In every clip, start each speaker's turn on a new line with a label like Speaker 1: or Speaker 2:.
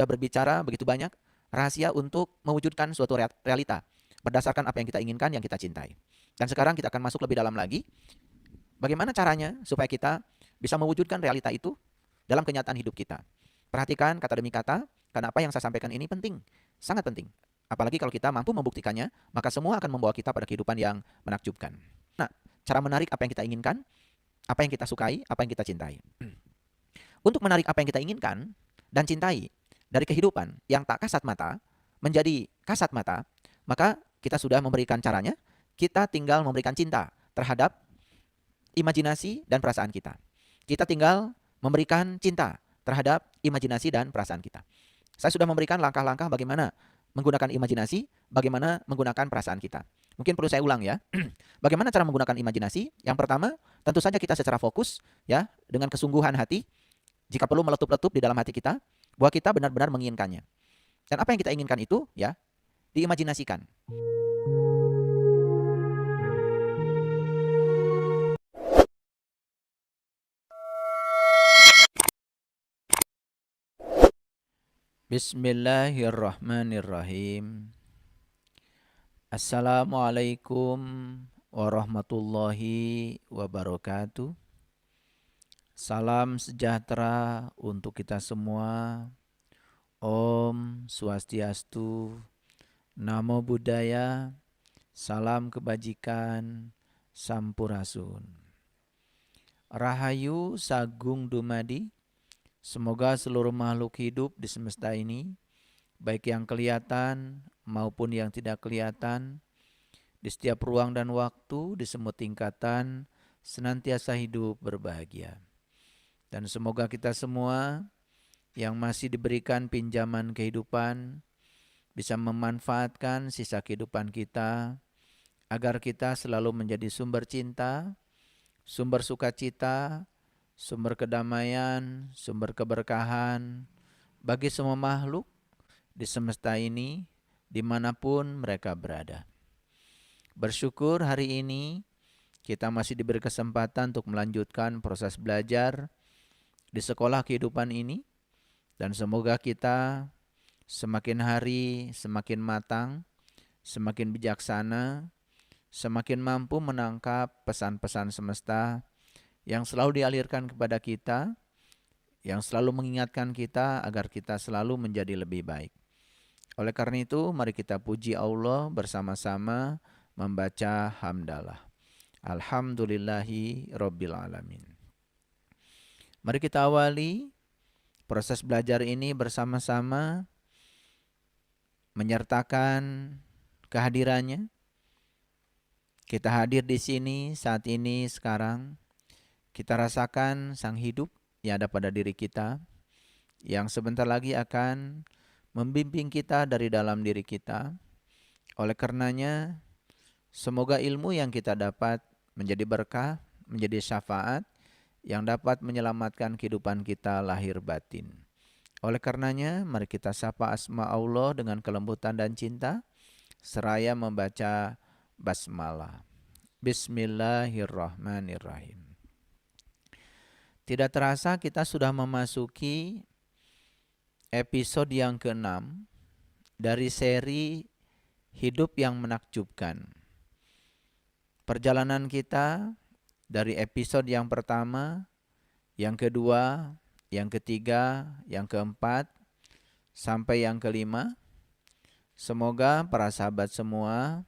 Speaker 1: sudah berbicara begitu banyak rahasia untuk mewujudkan suatu realita berdasarkan apa yang kita inginkan, yang kita cintai. Dan sekarang kita akan masuk lebih dalam lagi, bagaimana caranya supaya kita bisa mewujudkan realita itu dalam kenyataan hidup kita. Perhatikan kata demi kata, karena apa yang saya sampaikan ini penting, sangat penting. Apalagi kalau kita mampu membuktikannya, maka semua akan membawa kita pada kehidupan yang menakjubkan. Nah, cara menarik apa yang kita inginkan, apa yang kita sukai, apa yang kita cintai. Untuk menarik apa yang kita inginkan dan cintai dari kehidupan yang tak kasat mata menjadi kasat mata, maka kita sudah memberikan caranya, kita tinggal memberikan cinta terhadap imajinasi dan perasaan kita. Kita tinggal memberikan cinta terhadap imajinasi dan perasaan kita. Saya sudah memberikan langkah-langkah bagaimana menggunakan imajinasi, bagaimana menggunakan perasaan kita. Mungkin perlu saya ulang ya. Bagaimana cara menggunakan imajinasi? Yang pertama, tentu saja kita secara fokus ya, dengan kesungguhan hati, jika perlu meletup-letup di dalam hati kita, bahwa kita benar-benar menginginkannya. Dan apa yang kita inginkan itu ya, diimajinasikan. Bismillahirrahmanirrahim. Assalamualaikum warahmatullahi wabarakatuh. Salam sejahtera untuk kita semua. Om Swastiastu, Namo Buddhaya, salam kebajikan, Sampurasun. Rahayu Sagung Dumadi. Semoga seluruh makhluk hidup di semesta ini, baik yang kelihatan maupun yang tidak kelihatan, di setiap ruang dan waktu, di semua tingkatan, senantiasa hidup berbahagia. Dan semoga kita semua yang masih diberikan pinjaman kehidupan bisa memanfaatkan sisa kehidupan kita agar kita selalu menjadi sumber cinta, sumber sukacita, sumber kedamaian, sumber keberkahan bagi semua makhluk di semesta ini dimanapun mereka berada. Bersyukur hari ini kita masih diberi kesempatan untuk melanjutkan proses belajar di sekolah kehidupan ini, dan semoga kita semakin hari semakin matang, semakin bijaksana, semakin mampu menangkap pesan-pesan semesta yang selalu dialirkan kepada kita, yang selalu mengingatkan kita agar kita selalu menjadi lebih baik. Oleh karena itu, mari kita puji Allah bersama-sama membaca hamdalah. Alhamdulillahi Rabbil Alamin. Mari kita awali proses belajar ini bersama-sama menyertakan kehadirannya. Kita hadir di sini saat ini sekarang. Kita rasakan sang hidup yang ada pada diri kita, yang sebentar lagi akan membimbing kita dari dalam diri kita. Oleh karenanya, semoga ilmu yang kita dapat menjadi berkah, menjadi syafaat, yang dapat menyelamatkan kehidupan kita lahir batin. Oleh karenanya, mari kita sapa asma Allah dengan kelembutan dan cinta, seraya membaca basmalah. Bismillahirrahmanirrahim. Tidak terasa kita sudah memasuki episode yang ke-6 dari seri Hidup yang Menakjubkan. Perjalanan kita dari episode yang pertama, yang kedua, yang ketiga, yang keempat, sampai yang kelima. Semoga para sahabat semua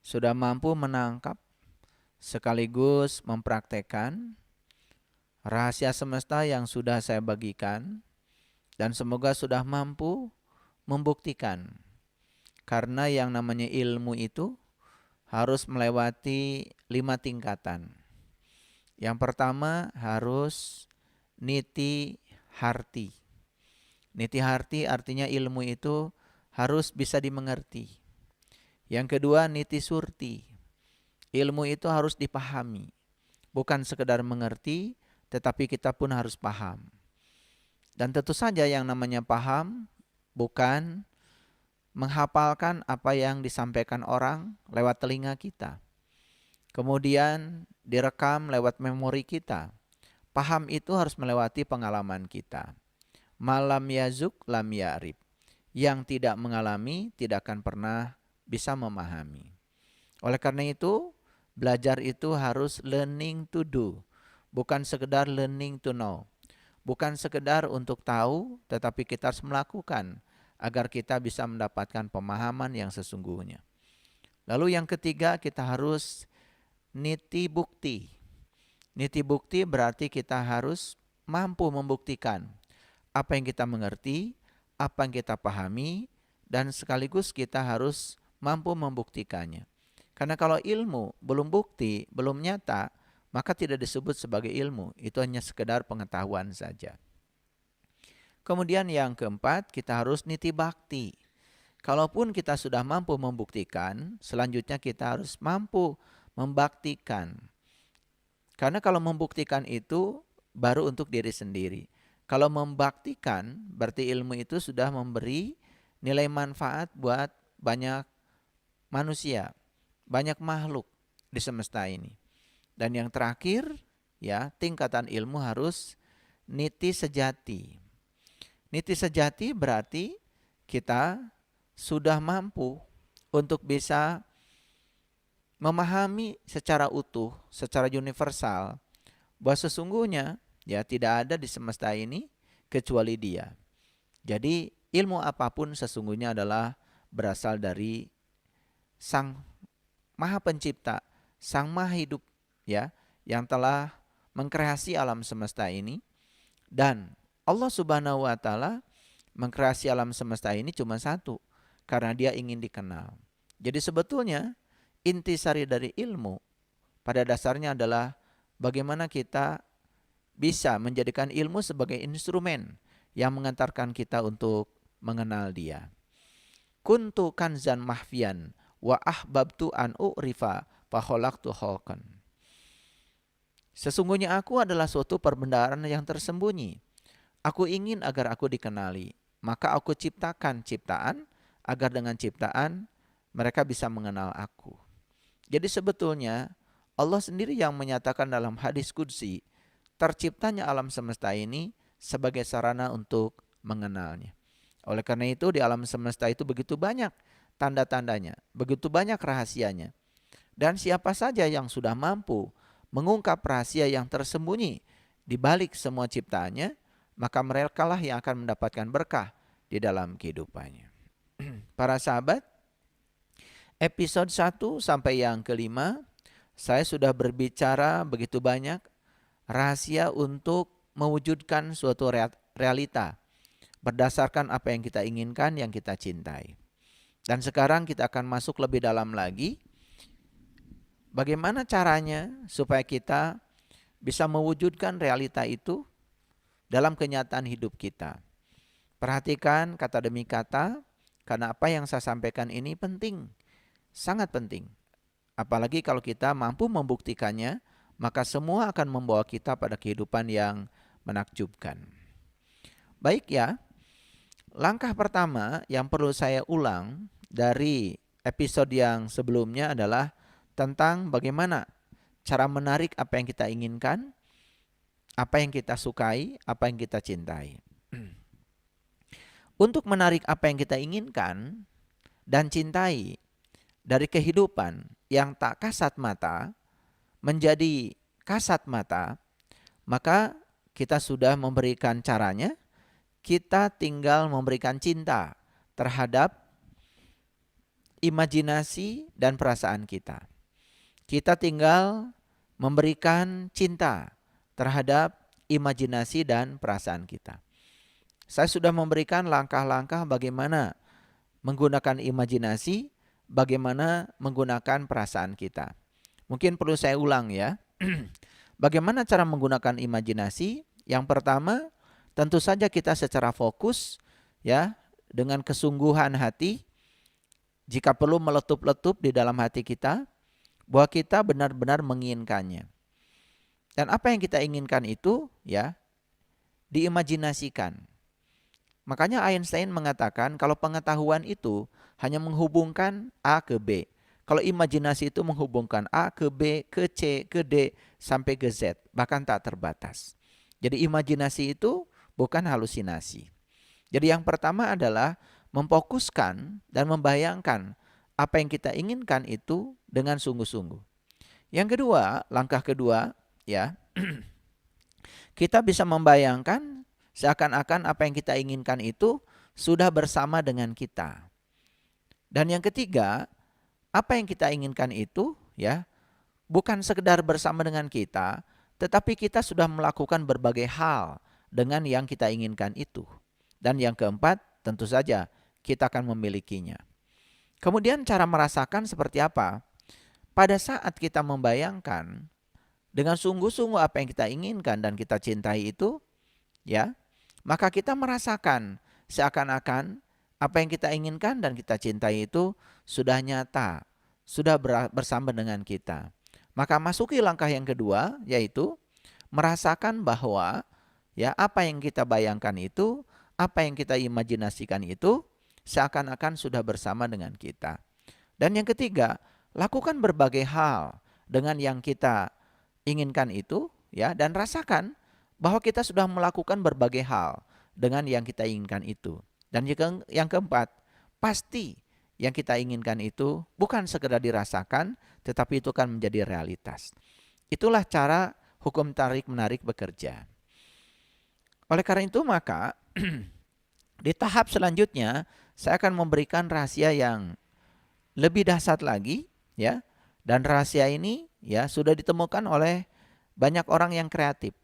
Speaker 1: sudah mampu menangkap sekaligus mempraktekkan rahasia semesta yang sudah saya bagikan, dan semoga sudah mampu membuktikan. Karena yang namanya ilmu itu harus melewati 5 tingkatan. Yang pertama harus niti harti. Niti harti artinya ilmu itu harus bisa dimengerti. Yang kedua niti surti. Ilmu itu harus dipahami. Bukan sekedar mengerti, tetapi kita pun harus paham. Dan tentu saja yang namanya paham bukan menghafalkan apa yang disampaikan orang lewat telinga kita, kemudian direkam lewat memori kita. Paham itu harus melewati pengalaman kita. Malam yazuk lam ya'rif. Yang tidak mengalami tidak akan pernah bisa memahami. Oleh karena itu, belajar itu harus learning to do, bukan sekedar learning to know. Bukan sekedar untuk tahu, tetapi kita harus melakukan agar kita bisa mendapatkan pemahaman yang sesungguhnya. Lalu yang ketiga, kita harus niti bukti. Niti bukti berarti kita harus mampu membuktikan apa yang kita mengerti, apa yang kita pahami, dan sekaligus kita harus mampu membuktikannya. Karena kalau ilmu belum bukti, belum nyata, maka tidak disebut sebagai ilmu. Itu hanya sekedar pengetahuan saja. Kemudian yang keempat, kita harus niti bakti. Kalaupun kita sudah mampu membuktikan, selanjutnya kita harus mampu membaktikan. Karena kalau membuktikan itu baru untuk diri sendiri. Kalau membaktikan, berarti ilmu itu sudah memberi nilai manfaat buat banyak manusia, banyak makhluk di semesta ini. Dan yang terakhir, ya, tingkatan ilmu harus niti sejati. Niti sejati berarti kita sudah mampu untuk bisa memahami secara utuh, secara universal, bahwa sesungguhnya ya tidak ada di semesta ini kecuali Dia. Jadi ilmu apapun sesungguhnya adalah berasal dari Sang Maha Pencipta, Sang Maha Hidup, ya, yang telah mengkreasi alam semesta ini. Dan Allah Subhanahu wa taala mengkreasi alam semesta ini cuma satu, karena Dia ingin dikenal. Jadi sebetulnya intisari dari ilmu pada dasarnya adalah bagaimana kita bisa menjadikan ilmu sebagai instrumen yang mengantarkan kita untuk mengenal Dia. Kuntu kanzan mahfian wa ahbabtu an u'rifa fa khalaqtu khalqan. Sesungguhnya aku adalah suatu perbendaharaan yang tersembunyi. Aku ingin agar aku dikenali, maka aku ciptakan ciptaan agar dengan ciptaan mereka bisa mengenal aku. Jadi sebetulnya Allah sendiri yang menyatakan dalam hadis qudsi, terciptanya alam semesta ini sebagai sarana untuk mengenalnya. Oleh karena itu di alam semesta itu begitu banyak tanda-tandanya, begitu banyak rahasianya. Dan siapa saja yang sudah mampu mengungkap rahasia yang tersembunyi di balik semua ciptaannya, maka merekalah yang akan mendapatkan berkah di dalam kehidupannya. Para sahabat, episode 1 sampai yang kelima, saya sudah berbicara begitu banyak rahasia untuk mewujudkan suatu realita berdasarkan apa yang kita inginkan, yang kita cintai. Dan sekarang kita akan masuk lebih dalam lagi. Bagaimana caranya supaya kita bisa mewujudkan realita itu dalam kenyataan hidup kita. Perhatikan kata demi kata, karena apa yang saya sampaikan ini penting, sangat penting. Apalagi kalau kita mampu membuktikannya, maka semua akan membawa kita pada kehidupan yang menakjubkan. Baik ya, langkah pertama yang perlu saya ulang dari episode yang sebelumnya adalah tentang bagaimana cara menarik apa yang kita inginkan, apa yang kita sukai, apa yang kita cintai. Untuk menarik apa yang kita inginkan dan cintai dari kehidupan yang tak kasat mata menjadi kasat mata, maka kita sudah memberikan caranya. Kita tinggal memberikan cinta terhadap imajinasi dan perasaan kita. Kita tinggal memberikan cinta terhadap imajinasi dan perasaan kita. Saya sudah memberikan langkah-langkah bagaimana menggunakan imajinasi, bagaimana menggunakan perasaan kita. Mungkin perlu saya ulang ya. Bagaimana cara menggunakan imajinasi? Yang pertama, tentu saja kita secara fokus ya, dengan kesungguhan hati, jika perlu meletup-letup di dalam hati kita, bahwa kita benar-benar menginginkannya. Dan apa yang kita inginkan itu ya diimajinasikan. Makanya Einstein mengatakan kalau pengetahuan itu hanya menghubungkan A ke B. Kalau imajinasi itu menghubungkan A ke B, ke C, ke D, sampai ke Z, bahkan tak terbatas. Jadi imajinasi itu bukan halusinasi. Jadi yang pertama adalah memfokuskan dan membayangkan apa yang kita inginkan itu dengan sungguh-sungguh. Yang kedua, langkah kedua, ya, kita bisa membayangkan seakan-akan apa yang kita inginkan itu sudah bersama dengan kita. Dan yang ketiga, apa yang kita inginkan itu, ya, bukan sekedar bersama dengan kita, tetapi kita sudah melakukan berbagai hal dengan yang kita inginkan itu. Dan yang keempat, tentu saja kita akan memilikinya. Kemudian cara merasakan seperti apa? Pada saat kita membayangkan dengan sungguh-sungguh apa yang kita inginkan dan kita cintai itu, ya, maka kita merasakan seakan-akan apa yang kita inginkan dan kita cintai itu sudah nyata, sudah bersama dengan kita. Maka masuki langkah yang kedua, yaitu merasakan bahwa ya apa yang kita bayangkan itu, apa yang kita imajinasikan itu seakan-akan sudah bersama dengan kita. Dan yang ketiga, lakukan berbagai hal dengan yang kita inginkan itu, ya, dan rasakan bahwa kita sudah melakukan berbagai hal dengan yang kita inginkan itu. Dan yang keempat, pasti yang kita inginkan itu bukan sekedar dirasakan, tetapi itu kan menjadi realitas. Itulah cara hukum tarik-menarik bekerja. Oleh karena itu maka di tahap selanjutnya saya akan memberikan rahasia yang lebih dahsyat lagi, ya. Dan rahasia ini ya sudah ditemukan oleh banyak orang yang kreatif.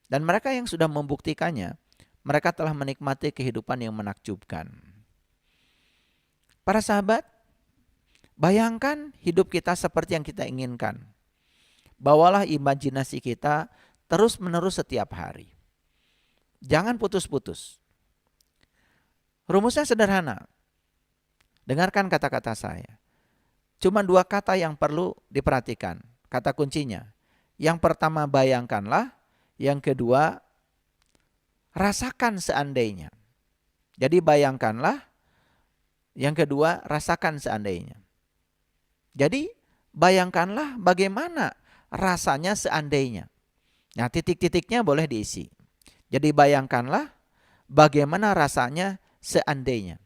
Speaker 1: Dan mereka yang sudah membuktikannya, mereka telah menikmati kehidupan yang menakjubkan. Para sahabat, bayangkan hidup kita seperti yang kita inginkan. Bawalah imajinasi kita terus-menerus setiap hari. Jangan putus-putus. Rumusnya sederhana. Dengarkan kata-kata saya. Cuma 2 kata yang perlu diperhatikan. Kata kuncinya. Yang pertama bayangkanlah. Yang kedua rasakan seandainya. Jadi bayangkanlah. Yang kedua rasakan seandainya. Jadi bayangkanlah bagaimana rasanya seandainya. Nah, titik-titiknya boleh diisi. Jadi bayangkanlah bagaimana rasanya seandainya.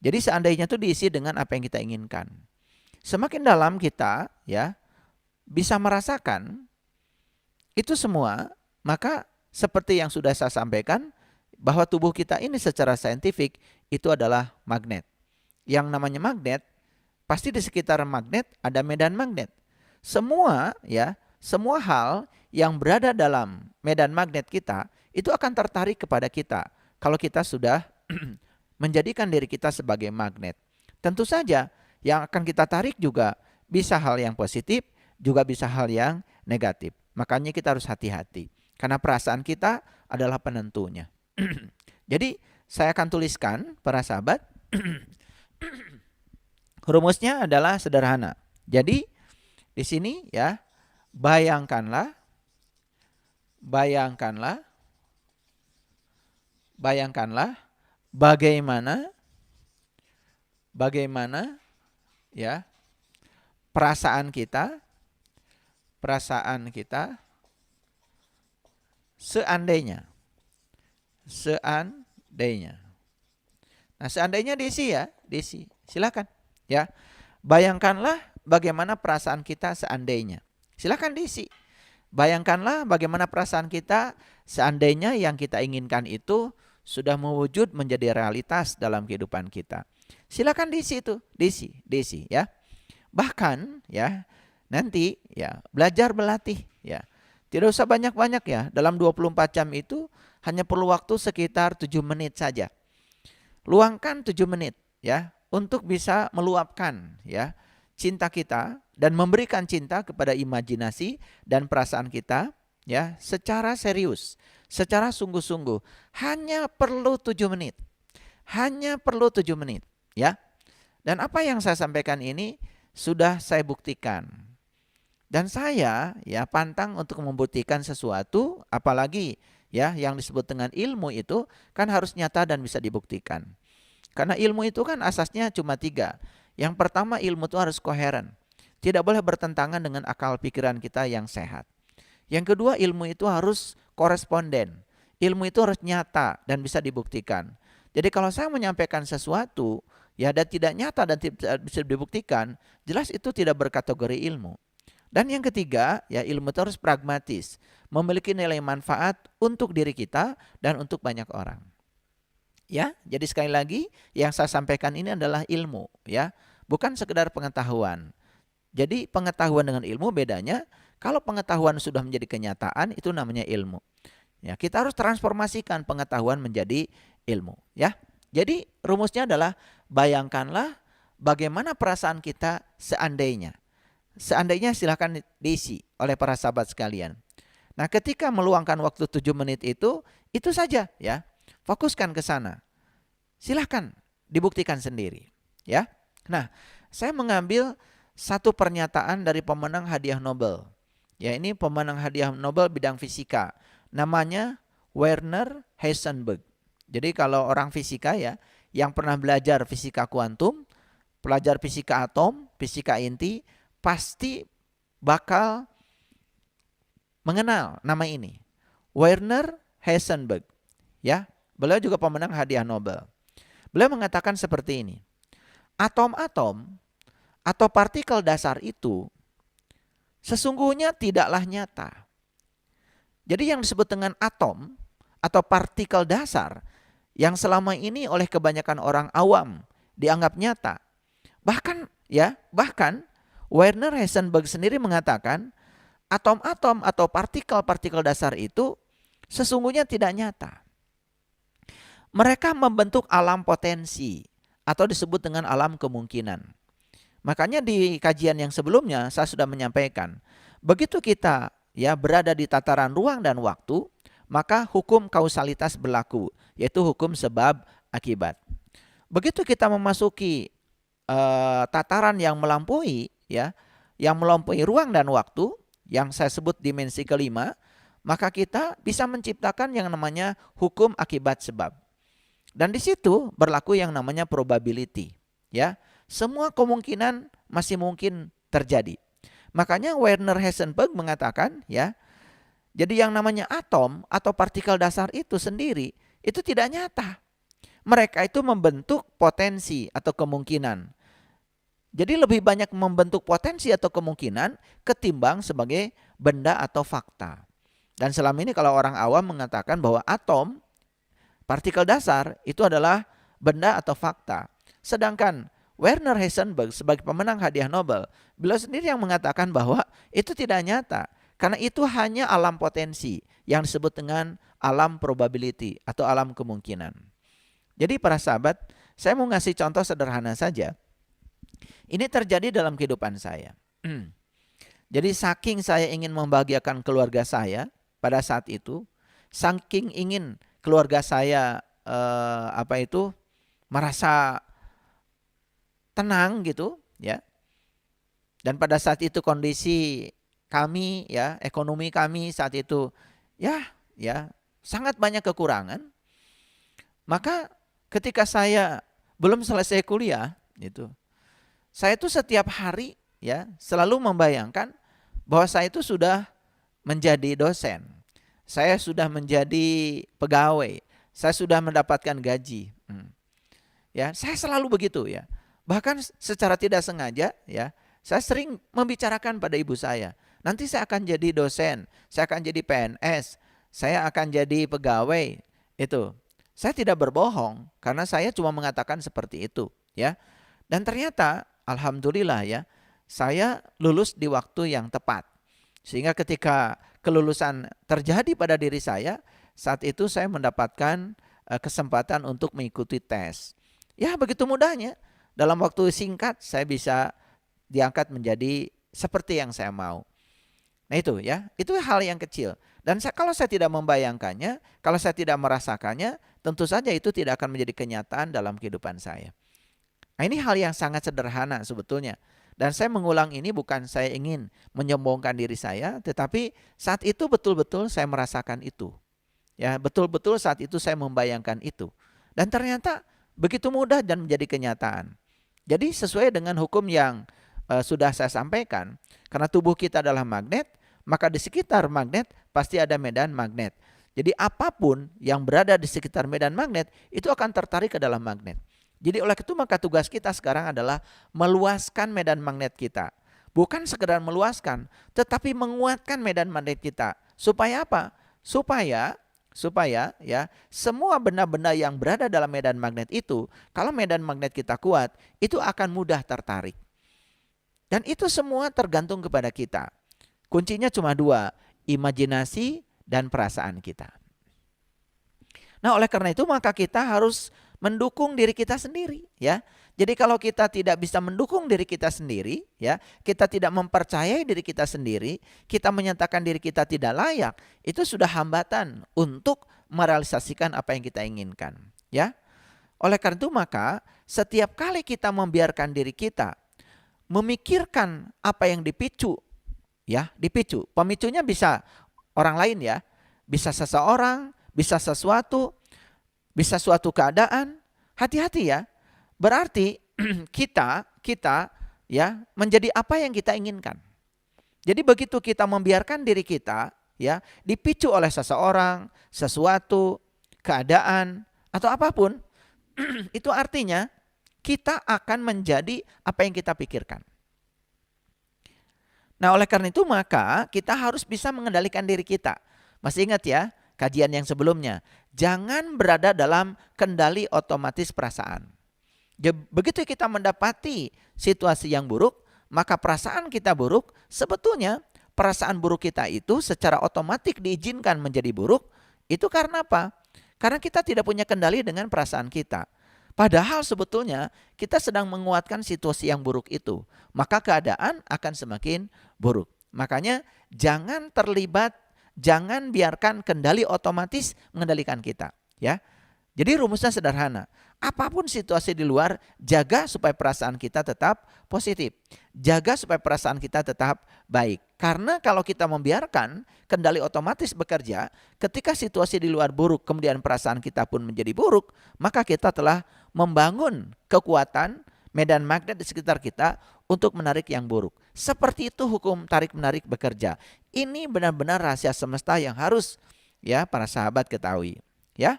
Speaker 1: Jadi seandainya itu diisi dengan apa yang kita inginkan. Semakin dalam kita ya bisa merasakan itu semua, maka seperti yang sudah saya sampaikan bahwa tubuh kita ini secara saintifik itu adalah magnet. Yang namanya magnet, pasti di sekitar magnet ada medan magnet. Semua hal yang berada dalam medan magnet kita itu akan tertarik kepada kita kalau kita sudah menjadikan diri kita sebagai magnet. Tentu saja yang akan kita tarik juga bisa hal yang positif, juga bisa hal yang negatif. Makanya kita harus hati-hati karena perasaan kita adalah penentunya. Jadi saya akan tuliskan para sahabat. Rumusnya adalah sederhana. Jadi di sini ya, bayangkanlah bagaimana ya perasaan kita seandainya. Nah, seandainya diisi ya, diisi. Silakan ya. Bayangkanlah bagaimana perasaan kita seandainya. Silakan diisi. Bayangkanlah bagaimana perasaan kita seandainya yang kita inginkan itu sudah mewujud menjadi realitas dalam kehidupan kita. Silakan diisi itu, diisi ya. Bahkan ya, nanti ya belajar berlatih ya. Tidak usah banyak-banyak ya. Dalam 24 jam itu hanya perlu waktu sekitar 7 menit saja. Luangkan 7 menit ya untuk bisa meluapkan ya cinta kita dan memberikan cinta kepada imajinasi dan perasaan kita ya secara serius, secara sungguh-sungguh. Hanya perlu 7 menit. Ya. Dan apa yang saya sampaikan ini sudah saya buktikan. Dan saya ya pantang untuk membuktikan sesuatu, apalagi ya yang disebut dengan ilmu itu kan harus nyata dan bisa dibuktikan. Karena ilmu itu kan asasnya cuma 3. Yang pertama, ilmu itu harus koheren. Tidak boleh bertentangan dengan akal pikiran kita yang sehat. Yang kedua, ilmu itu harus koresponden. Ilmu itu harus nyata dan bisa dibuktikan. Jadi kalau saya menyampaikan sesuatu ya dan tidak nyata dan tidak bisa dibuktikan, jelas itu tidak berkategori ilmu. Dan yang ketiga, ya ilmu itu harus pragmatis, memiliki nilai manfaat untuk diri kita dan untuk banyak orang. Ya, jadi sekali lagi yang saya sampaikan ini adalah ilmu, ya, bukan sekedar pengetahuan. Jadi pengetahuan dengan ilmu bedanya, kalau pengetahuan sudah menjadi kenyataan itu namanya ilmu. Ya, kita harus transformasikan pengetahuan menjadi ilmu, ya. Jadi rumusnya adalah bayangkanlah bagaimana perasaan kita seandainya. Seandainya silahkan diisi oleh para sahabat sekalian. Nah, ketika meluangkan waktu 7 menit itu saja ya. Fokuskan ke sana. Silahkan dibuktikan sendiri, ya. Nah, saya mengambil satu pernyataan dari pemenang hadiah Nobel. Ya, ini pemenang hadiah Nobel bidang fisika. Namanya Werner Heisenberg. Jadi kalau orang fisika ya, yang pernah belajar fisika kuantum, pelajar fisika atom, fisika inti, pasti bakal mengenal nama ini. Werner Heisenberg. Ya, beliau juga pemenang hadiah Nobel. Beliau mengatakan seperti ini. Atom-atom atau partikel dasar itu sesungguhnya tidaklah nyata. Jadi yang disebut dengan atom atau partikel dasar yang selama ini oleh kebanyakan orang awam dianggap nyata. Bahkan Werner Heisenberg sendiri mengatakan atom-atom atau partikel-partikel dasar itu sesungguhnya tidak nyata. Mereka membentuk alam potensi atau disebut dengan alam kemungkinan. Makanya di kajian yang sebelumnya saya sudah menyampaikan, begitu kita ya berada di tataran ruang dan waktu, maka hukum kausalitas berlaku, yaitu hukum sebab akibat. Begitu kita memasuki tataran yang melampaui ya, yang melampaui ruang dan waktu, yang saya sebut dimensi kelima, maka kita bisa menciptakan yang namanya hukum akibat sebab. Dan di situ berlaku yang namanya probability, ya. Semua kemungkinan masih mungkin terjadi. Makanya Werner Heisenberg mengatakan, ya, jadi yang namanya atom atau partikel dasar itu sendiri itu tidak nyata. Mereka itu membentuk potensi atau kemungkinan. Jadi lebih banyak membentuk potensi atau kemungkinan ketimbang sebagai benda atau fakta. Dan selama ini kalau orang awam mengatakan bahwa atom, partikel dasar itu adalah benda atau fakta. Sedangkan Werner Heisenberg sebagai pemenang hadiah Nobel, beliau sendiri yang mengatakan bahwa itu tidak nyata. Karena itu hanya alam potensi yang disebut dengan alam probability atau alam kemungkinan. Jadi para sahabat, saya mau ngasih contoh sederhana saja. Ini terjadi dalam kehidupan saya. Jadi saking saya ingin membahagiakan keluarga saya pada saat itu, saking ingin keluarga saya merasa tenang gitu ya. Dan pada saat itu kondisi kami ya, ekonomi kami saat itu ya sangat banyak kekurangan. Maka ketika saya belum selesai kuliah gitu, saya itu setiap hari ya selalu membayangkan bahwa saya itu sudah menjadi dosen. Saya sudah menjadi pegawai, saya sudah mendapatkan gaji. Ya, saya selalu begitu ya. Bahkan secara tidak sengaja ya, saya sering membicarakan pada ibu saya, nanti saya akan jadi dosen, saya akan jadi PNS, saya akan jadi pegawai. Itu. Saya tidak berbohong karena saya cuma mengatakan seperti itu, ya. Dan ternyata alhamdulillah ya, saya lulus di waktu yang tepat. Sehingga ketika kelulusan terjadi pada diri saya, saat itu saya mendapatkan kesempatan untuk mengikuti tes. Ya begitu mudahnya, dalam waktu singkat saya bisa diangkat menjadi seperti yang saya mau. Nah itu ya, itu hal yang kecil. Dan kalau saya tidak membayangkannya, kalau saya tidak merasakannya, tentu saja itu tidak akan menjadi kenyataan dalam kehidupan saya. Nah ini hal yang sangat sederhana sebetulnya. Dan saya mengulang ini bukan saya ingin menyombongkan diri saya, tetapi saat itu betul-betul saya merasakan itu. Ya, betul-betul saat itu saya membayangkan itu. Dan ternyata begitu mudah dan menjadi kenyataan. Jadi sesuai dengan hukum yang sudah saya sampaikan, karena tubuh kita adalah magnet, maka di sekitar magnet pasti ada medan magnet. Jadi apapun yang berada di sekitar medan magnet itu akan tertarik ke dalam magnet. Jadi oleh itu maka tugas kita sekarang adalah meluaskan medan magnet kita. Bukan sekedar meluaskan, tetapi menguatkan medan magnet kita. Supaya apa? Supaya ya semua benda-benda yang berada dalam medan magnet itu, kalau medan magnet kita kuat, itu akan mudah tertarik. Dan itu semua tergantung kepada kita. Kuncinya cuma dua, imajinasi dan perasaan kita. Nah, oleh karena itu maka kita harus mendukung diri kita sendiri, ya. Jadi kalau kita tidak bisa mendukung diri kita sendiri, ya, kita tidak mempercayai diri kita sendiri, kita menyatakan diri kita tidak layak, itu sudah hambatan untuk merealisasikan apa yang kita inginkan, ya. Oleh karena itu maka setiap kali kita membiarkan diri kita memikirkan apa yang dipicu, ya, dipicu. Pemicunya bisa orang lain, ya. Bisa seseorang, bisa sesuatu, bisa suatu keadaan. Hati-hati, ya. Berarti kita ya menjadi apa yang kita inginkan. Jadi begitu kita membiarkan diri kita ya dipicu oleh seseorang, sesuatu, keadaan atau apapun, itu artinya kita akan menjadi apa yang kita pikirkan. Nah, oleh karena itu maka kita harus bisa mengendalikan diri kita. Masih ingat ya kajian yang sebelumnya, jangan berada dalam kendali otomatis perasaan. Begitu kita mendapati situasi yang buruk, maka perasaan kita buruk, sebetulnya perasaan buruk kita itu secara otomatis diizinkan menjadi buruk, itu karena apa? Karena kita tidak punya kendali dengan perasaan kita. Padahal sebetulnya kita sedang menguatkan situasi yang buruk itu, maka keadaan akan semakin buruk. Makanya jangan terlibat, jangan biarkan kendali otomatis mengendalikan kita, ya. Jadi rumusnya sederhana. Apapun situasi di luar, jaga supaya perasaan kita tetap positif. Jaga supaya perasaan kita tetap baik. Karena kalau kita membiarkan kendali otomatis bekerja, ketika situasi di luar buruk, kemudian perasaan kita pun menjadi buruk, maka kita telah membangun kekuatan medan magnet di sekitar kita untuk menarik yang buruk. Seperti itu hukum tarik-menarik bekerja. Ini benar-benar rahasia semesta yang harus ya para sahabat ketahui. Ya.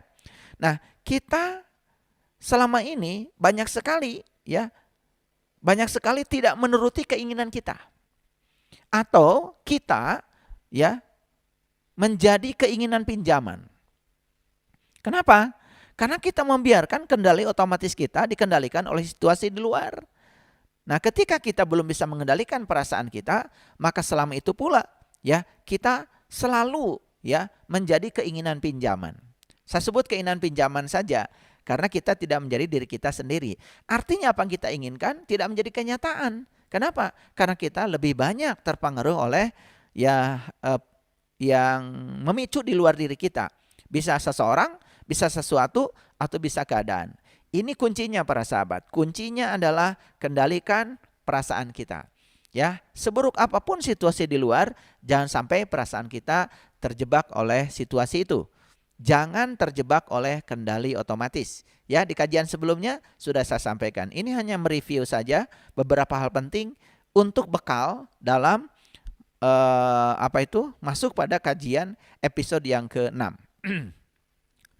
Speaker 1: Nah, kita selama ini banyak sekali tidak menuruti keinginan kita. Atau kita ya menjadi keinginan pinjaman. Kenapa? Karena kita membiarkan kendali otomatis kita dikendalikan oleh situasi di luar. Nah, ketika kita belum bisa mengendalikan perasaan kita, maka selama itu pula ya kita selalu ya menjadi keinginan pinjaman. Saya sebut keinginan pinjaman saja karena kita tidak menjadi diri kita sendiri. Artinya apa yang kita inginkan tidak menjadi kenyataan. Kenapa? Karena kita lebih banyak terpengaruh oleh yang memicu di luar diri kita. Bisa seseorang, bisa sesuatu, atau bisa keadaan. Ini kuncinya para sahabat. Kuncinya adalah kendalikan perasaan kita. Ya, seburuk apapun situasi di luar, jangan sampai perasaan kita terjebak oleh situasi itu. Jangan terjebak oleh kendali otomatis. Ya, di kajian sebelumnya sudah saya sampaikan. Ini hanya mereview saja beberapa hal penting untuk bekal dalam masuk pada kajian episode yang ke-6.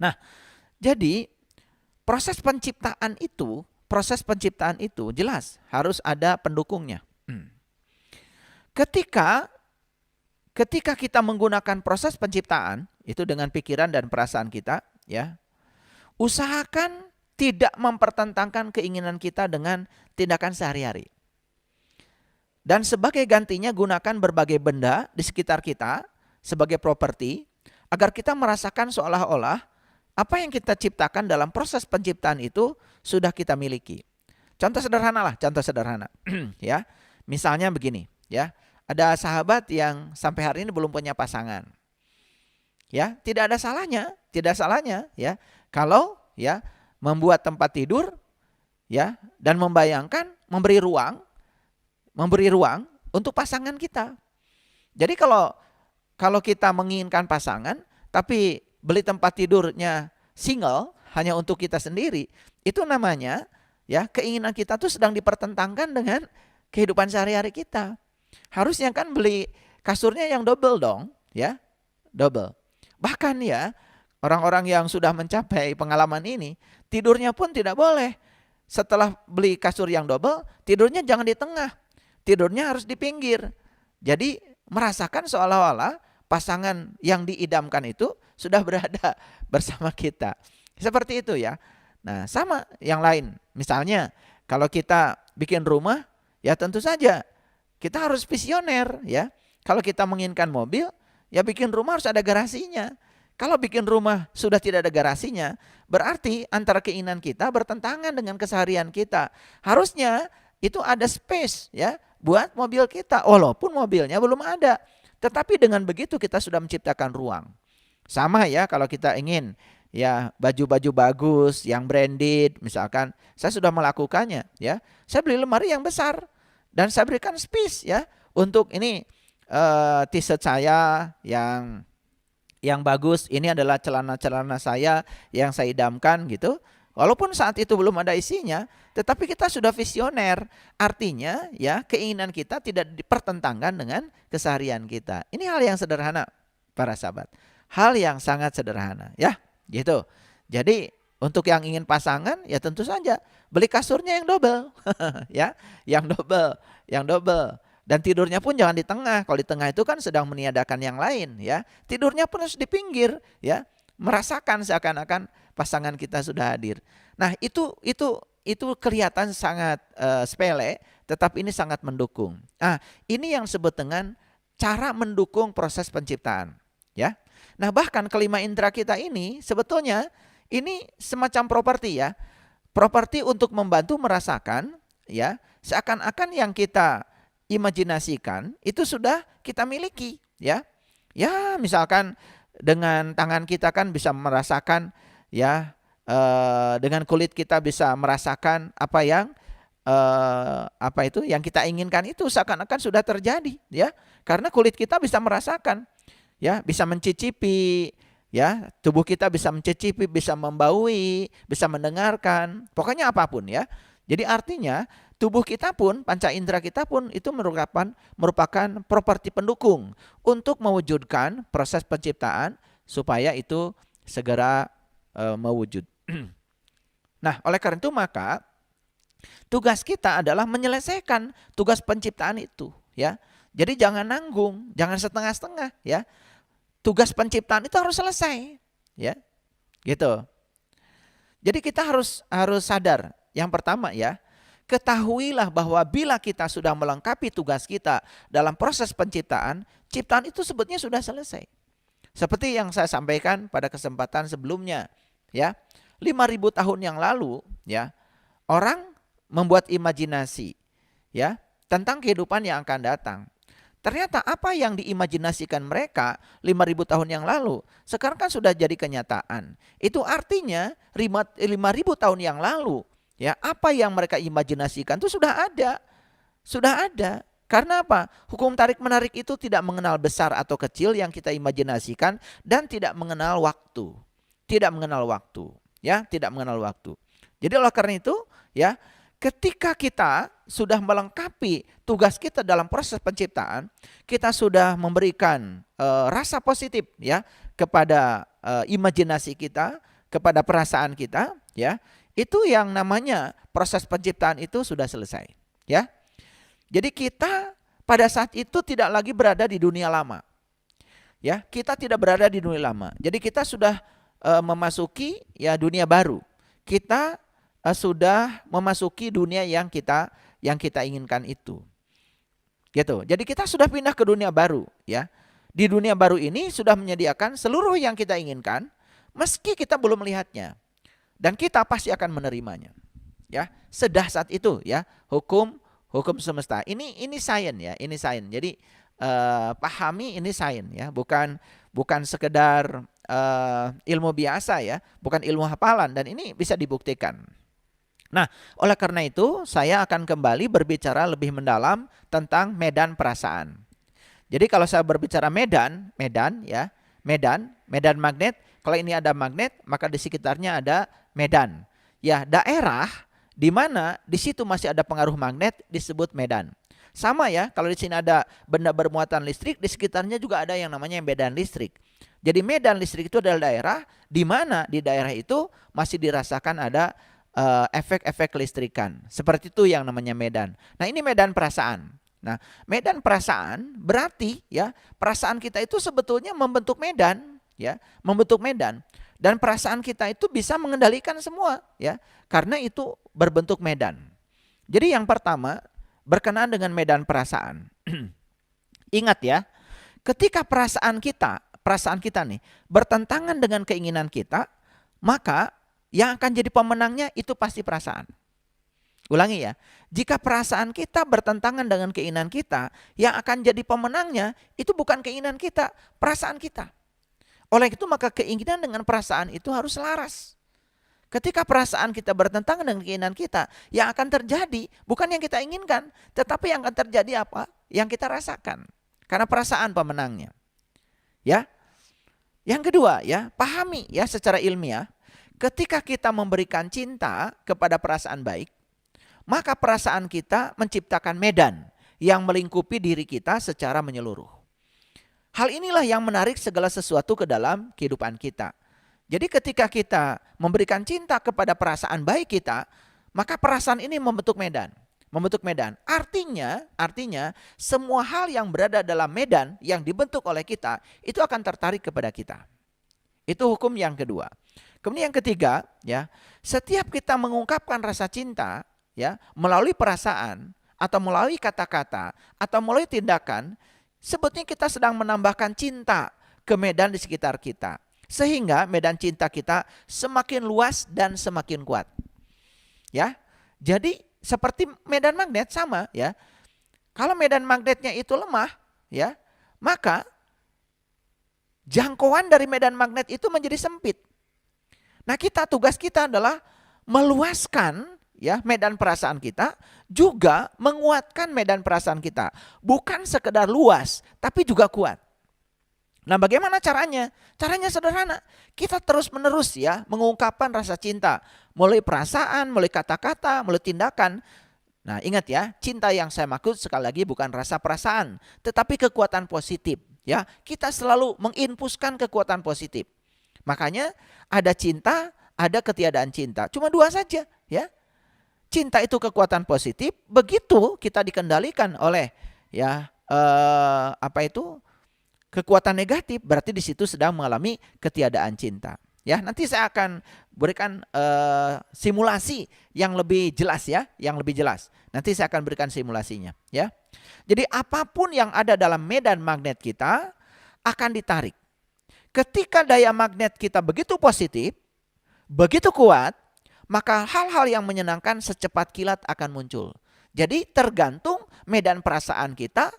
Speaker 1: Nah, jadi proses penciptaan itu jelas harus ada pendukungnya. Ketika kita menggunakan proses penciptaan itu dengan pikiran dan perasaan kita, ya, usahakan tidak mempertentangkan keinginan kita dengan tindakan sehari-hari. Dan sebagai gantinya gunakan berbagai benda di sekitar kita sebagai properti agar kita merasakan seolah-olah apa yang kita ciptakan dalam proses penciptaan itu sudah kita miliki. Contoh sederhana. Ya. Misalnya begini, ya. Ada sahabat yang sampai hari ini belum punya pasangan. Ya, tidak ada salahnya ya kalau ya membuat tempat tidur ya dan membayangkan memberi ruang untuk pasangan kita. Jadi kalau kita menginginkan pasangan tapi beli tempat tidurnya single hanya untuk kita sendiri, itu namanya ya keinginan kita tuh sedang dipertentangkan dengan kehidupan sehari-hari kita. Harusnya kan beli kasurnya yang double dong, ya. Double. Bahkan ya, orang-orang yang sudah mencapai pengalaman ini, tidurnya pun tidak boleh. Setelah beli kasur yang double, tidurnya jangan di tengah. Tidurnya harus di pinggir. Jadi merasakan seolah-olah pasangan yang diidamkan itu sudah berada bersama kita. Seperti itu ya. Nah, sama yang lain. Misalnya kalau kita bikin rumah, ya tentu saja kita harus visioner ya. Kalau kita menginginkan mobil, ya bikin rumah harus ada garasinya. Kalau bikin rumah sudah tidak ada garasinya, berarti antara keinginan kita bertentangan dengan keseharian kita. Harusnya itu ada space ya buat mobil kita, walaupun mobilnya belum ada. Tetapi dengan begitu kita sudah menciptakan ruang. Sama ya kalau kita ingin ya baju-baju bagus yang branded, misalkan saya sudah melakukannya ya. Saya beli lemari yang besar dan saya berikan space ya untuk ini t-shirt saya yang bagus, ini adalah celana-celana saya yang saya idamkan gitu. Walaupun saat itu belum ada isinya, tetapi kita sudah visioner. Artinya ya keinginan kita tidak dipertentangkan dengan keseharian kita. Ini hal yang sederhana para sahabat. Hal yang sangat sederhana ya, gitu. Jadi untuk yang ingin pasangan ya tentu saja beli kasurnya yang double ya, yang double. Dan tidurnya pun jangan di tengah. Kalau di tengah itu kan sedang meniadakan yang lain ya. Tidurnya pun harus di pinggir ya. Merasakan seakan-akan pasangan kita sudah hadir. Nah, itu kelihatan sangat sepele, tetapi ini sangat mendukung. Nah, ini yang disebut dengan cara mendukung proses penciptaan ya. Nah, bahkan kelima indera kita ini sebetulnya ini semacam properti ya. Properti untuk membantu merasakan ya, seakan-akan yang kita imajinasikan itu sudah kita miliki ya. Ya, misalkan dengan tangan kita kan bisa merasakan ya, dengan kulit kita bisa merasakan apa yang yang kita inginkan itu seakan-akan sudah terjadi ya. Karena kulit kita bisa merasakan ya, bisa mencicipi ya, tubuh kita bisa mencicipi, bisa membaui, bisa mendengarkan, pokoknya apapun ya. Jadi artinya tubuh kita pun, panca indera kita pun itu merupakan properti pendukung untuk mewujudkan proses penciptaan supaya itu segera mewujud. Nah, oleh karena itu maka tugas kita adalah menyelesaikan tugas penciptaan itu ya. Jadi jangan nanggung, jangan setengah-setengah ya. Tugas penciptaan itu harus selesai ya. Gitu. Jadi kita harus sadar. Yang pertama ya, ketahuilah bahwa bila kita sudah melengkapi tugas kita dalam proses penciptaan, ciptaan itu sebetulnya sudah selesai. Seperti yang saya sampaikan pada kesempatan sebelumnya, ya. 5.000 tahun yang lalu, ya, orang membuat imajinasi, ya, tentang kehidupan yang akan datang. Ternyata apa yang diimajinasikan mereka 5.000 tahun yang lalu, sekarang kan sudah jadi kenyataan. Itu artinya 5.000 tahun yang lalu, ya, apa yang mereka imajinasikan itu sudah ada. Sudah ada. Karena apa? Hukum tarik-menarik itu tidak mengenal besar atau kecil yang kita imajinasikan dan tidak mengenal waktu. Tidak mengenal waktu, ya, tidak mengenal waktu. Jadi oleh karena itu, ya, ketika kita sudah melengkapi tugas kita dalam proses penciptaan, kita sudah memberikan rasa positif, ya, kepada imajinasi kita, kepada perasaan kita, ya. Itu yang namanya proses penciptaan itu sudah selesai, ya. Jadi kita pada saat itu tidak lagi berada di dunia lama. Ya, kita tidak berada di dunia lama. Jadi kita sudah memasuki ya dunia baru. Kita sudah memasuki dunia yang kita inginkan itu. Gitu. Jadi kita sudah pindah ke dunia baru, ya. Di dunia baru ini sudah menyediakan seluruh yang kita inginkan meski kita belum melihatnya. Dan kita pasti akan menerimanya. Ya, sedahsyat itu ya, hukum semesta. Ini sains ya, ini sains. Jadi pahami ini sains ya, bukan sekedar ilmu biasa ya, bukan ilmu hafalan, dan ini bisa dibuktikan. Nah, oleh karena itu saya akan kembali berbicara lebih mendalam tentang medan perasaan. Jadi kalau saya berbicara medan ya, medan magnet, kalau ini ada magnet, maka di sekitarnya ada medan. Ya, daerah di mana di situ masih ada pengaruh magnet disebut medan. Sama ya, kalau di sini ada benda bermuatan listrik, di sekitarnya juga ada yang namanya medan listrik. Jadi medan listrik itu adalah daerah di mana di daerah itu masih dirasakan ada efek-efek kelistrikan. Seperti itu yang namanya medan. Nah, ini medan perasaan. Nah, medan perasaan berarti ya perasaan kita itu sebetulnya membentuk medan, ya, membentuk medan. Dan perasaan kita itu bisa mengendalikan semua, ya, karena itu berbentuk medan. Jadi yang pertama berkenaan dengan medan perasaan. Ingat ya, ketika perasaan kita nih bertentangan dengan keinginan kita, maka yang akan jadi pemenangnya itu pasti perasaan. Ulangi ya, jika perasaan kita bertentangan dengan keinginan kita, yang akan jadi pemenangnya itu bukan keinginan kita, perasaan kita. Oleh itu maka keinginan dengan perasaan itu harus selaras. Ketika perasaan kita bertentangan dengan keinginan kita, yang akan terjadi bukan yang kita inginkan, tetapi yang akan terjadi apa? Yang kita rasakan. Karena perasaan pemenangnya. Ya. Yang kedua ya, pahami ya secara ilmiah, ketika kita memberikan cinta kepada perasaan baik, maka perasaan kita menciptakan medan yang melingkupi diri kita secara menyeluruh. Hal inilah yang menarik segala sesuatu ke dalam kehidupan kita. Jadi ketika kita memberikan cinta kepada perasaan baik kita, maka perasaan ini membentuk medan. Membentuk medan. Artinya semua hal yang berada dalam medan yang dibentuk oleh kita, itu akan tertarik kepada kita. Itu hukum yang kedua. Kemudian yang ketiga, ya, setiap kita mengungkapkan rasa cinta, ya, melalui perasaan atau melalui kata-kata atau melalui tindakan, sebetulnya kita sedang menambahkan cinta ke medan di sekitar kita. Sehingga medan cinta kita semakin luas dan semakin kuat. Ya. Jadi seperti medan magnet sama ya. Kalau medan magnetnya itu lemah, ya, maka jangkauan dari medan magnet itu menjadi sempit. Nah, tugas kita adalah meluaskan ya medan perasaan kita, juga menguatkan medan perasaan kita. Bukan sekedar luas, tapi juga kuat. Nah, bagaimana caranya? Caranya sederhana. Kita terus-menerus ya mengungkapkan rasa cinta melalui perasaan, melalui kata-kata, melalui tindakan. Nah, ingat ya, cinta yang saya maksud sekali lagi bukan rasa perasaan, tetapi kekuatan positif, ya. Kita selalu menginpuskan kekuatan positif. Makanya ada cinta, ada ketiadaan cinta. Cuma dua saja, ya. Cinta itu kekuatan positif, begitu kita dikendalikan oleh ya kekuatan negatif, berarti di situ sedang mengalami ketiadaan cinta. Ya, nanti saya akan berikan simulasi yang lebih jelas ya, yang lebih jelas. Nanti saya akan berikan simulasinya, ya. Jadi apapun yang ada dalam medan magnet kita akan ditarik. Ketika daya magnet kita begitu positif, begitu kuat, maka hal-hal yang menyenangkan secepat kilat akan muncul. Jadi tergantung medan perasaan kita,